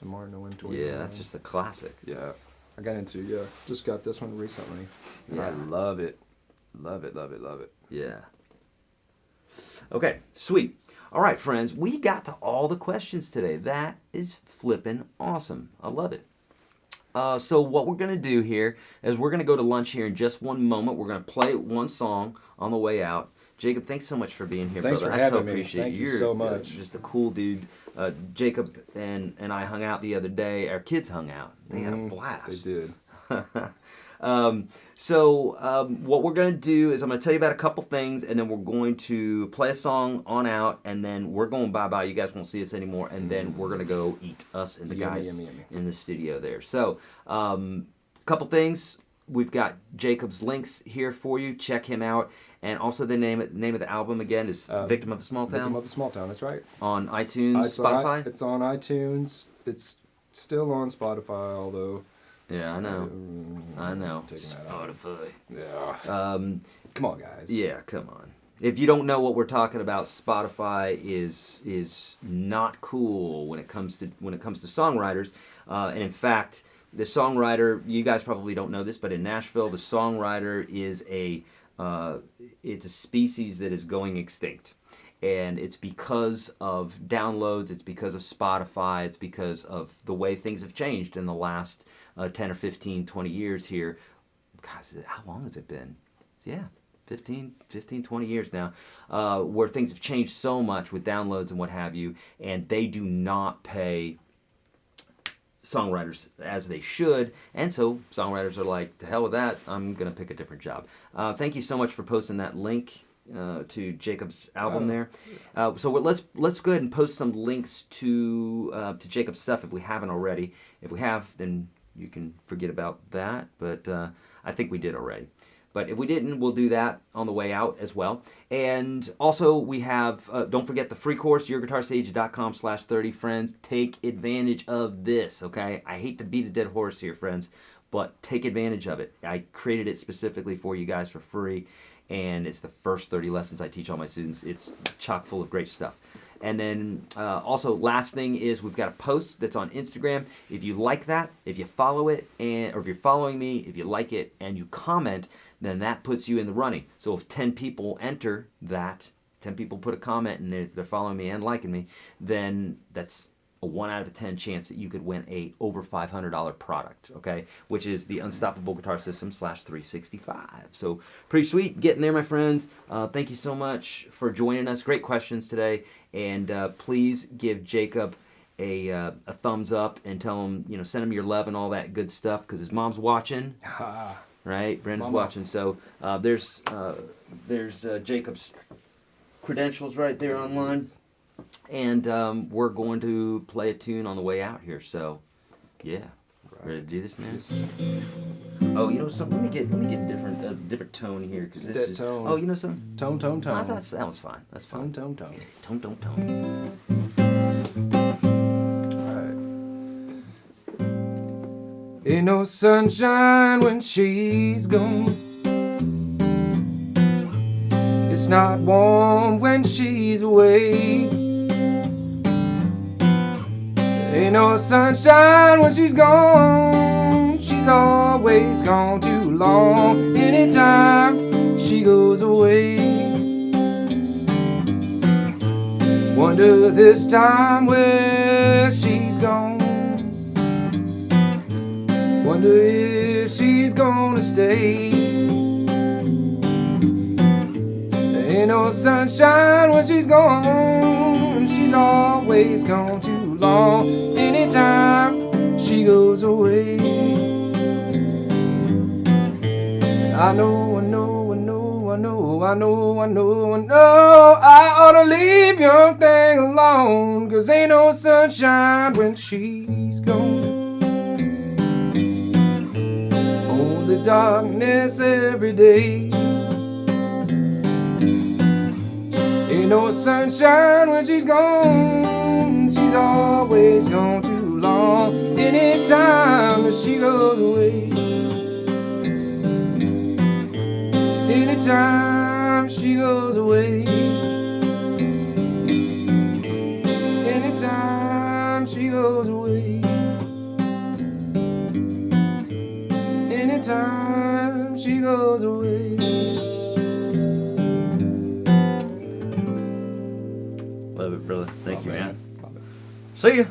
a Martin OM21. Yeah, that's just a classic. Yeah, I got into, just got this one recently. And I Yeah. love it. Love it, love it, love it. Yeah. Okay, sweet. All right, friends, we got to all the questions today. That is flippin' awesome. I love it. So what we're going to do here is we're going to go to lunch here in just one moment. We're going to play one song on the way out. Jacob, thanks so much for being here, Thanks brother. for I so having me. appreciate Thank you. you You're so much. just a cool dude. Jacob and I hung out the other day. Our kids hung out. They had a blast. They did. What we're going to do is I'm going to tell you about a couple things, and then we're going to play a song on out, and then we're going bye-bye. You guys won't see us anymore, and then we're going to go eat, us and the Yummy, guys yummy, yummy. in the studio there. So, couple things. We've got Jacob's links here for you. Check him out. And also the name of the album again is Victim of a Small Town. Victim of a Small Town, that's right. On iTunes, Spotify? It's on iTunes. It's still on Spotify, although... Yeah, I know. I know. Taking that out. Spotify. Yeah. Come on, guys. Yeah, come on. If you don't know what we're talking about, Spotify is not cool when it comes to songwriters. And in fact, the songwriter, you guys probably don't know this, but in Nashville, the songwriter is it's a species that is going extinct. And it's because of downloads, it's because of Spotify, it's because of the way things have changed in the last 10 or 15, 20 years here. Gosh, how long has it been? Yeah, 15, 20 years now, where things have changed so much with downloads and what have you, and they do not pay songwriters as they should, and so songwriters are like, to hell with that, I'm going to pick a different job. Thank you so much for posting that link to Jacob's album there. So let's go ahead and post some links to Jacob's stuff if we haven't already. If we have, then you can forget about that, but I think we did already. But if we didn't, we'll do that on the way out as well. And also we have, don't forget the free course, YourGuitarSage.com/30, friends. Take advantage of this, okay? I hate to beat a dead horse here, friends, but take advantage of it. I created it specifically for you guys for free, and it's the first 30 lessons I teach all my students. It's chock full of great stuff. And then also, last thing is we've got a post that's on Instagram. If you like that, if you follow it, or if you're following me, if you like it and you comment, then that puts you in the running. So if 10 people enter that, 10 people put a comment and they're following me and liking me, then that's a 1 out of 10 chance that you could win a over $500 product, okay? Which is the Unstoppable Guitar System /365. So pretty sweet, getting there, my friends. Thank you so much for joining us. Great questions today, and please give Jacob a thumbs up and tell him, send him your love and all that good stuff, because his mom's watching. Right, Brenda's watching. So there's Jacob's credentials right there online. And we're going to play a tune on the way out here. So, yeah, ready to do this, man? Yes. Oh, something. Let me get a different tone here, because this That is. tone. Oh, something. Tone. Oh, that was fine. That's fine. Tone. Tone. Ain't no sunshine when she's gone. It's not warm when she's away. Ain't no sunshine when she's gone. She's always gone too long. Anytime she goes away. Wonder this time where she's gone. Wonder if she's gonna stay. There ain't no sunshine when she's gone. She's always gone too long. anytime she goes away. I know, I know, I know, I know, I know, I know, I know I ought to leave young thing alone, 'cause ain't no sunshine when she's gone. Only darkness every day. Ain't no sunshine when she's gone. She's always gone too long. Anytime that she goes away. Anytime she goes away. Anytime she goes away. Anytime she goes away. Love it, brother. Thank you, man. Love it. See ya.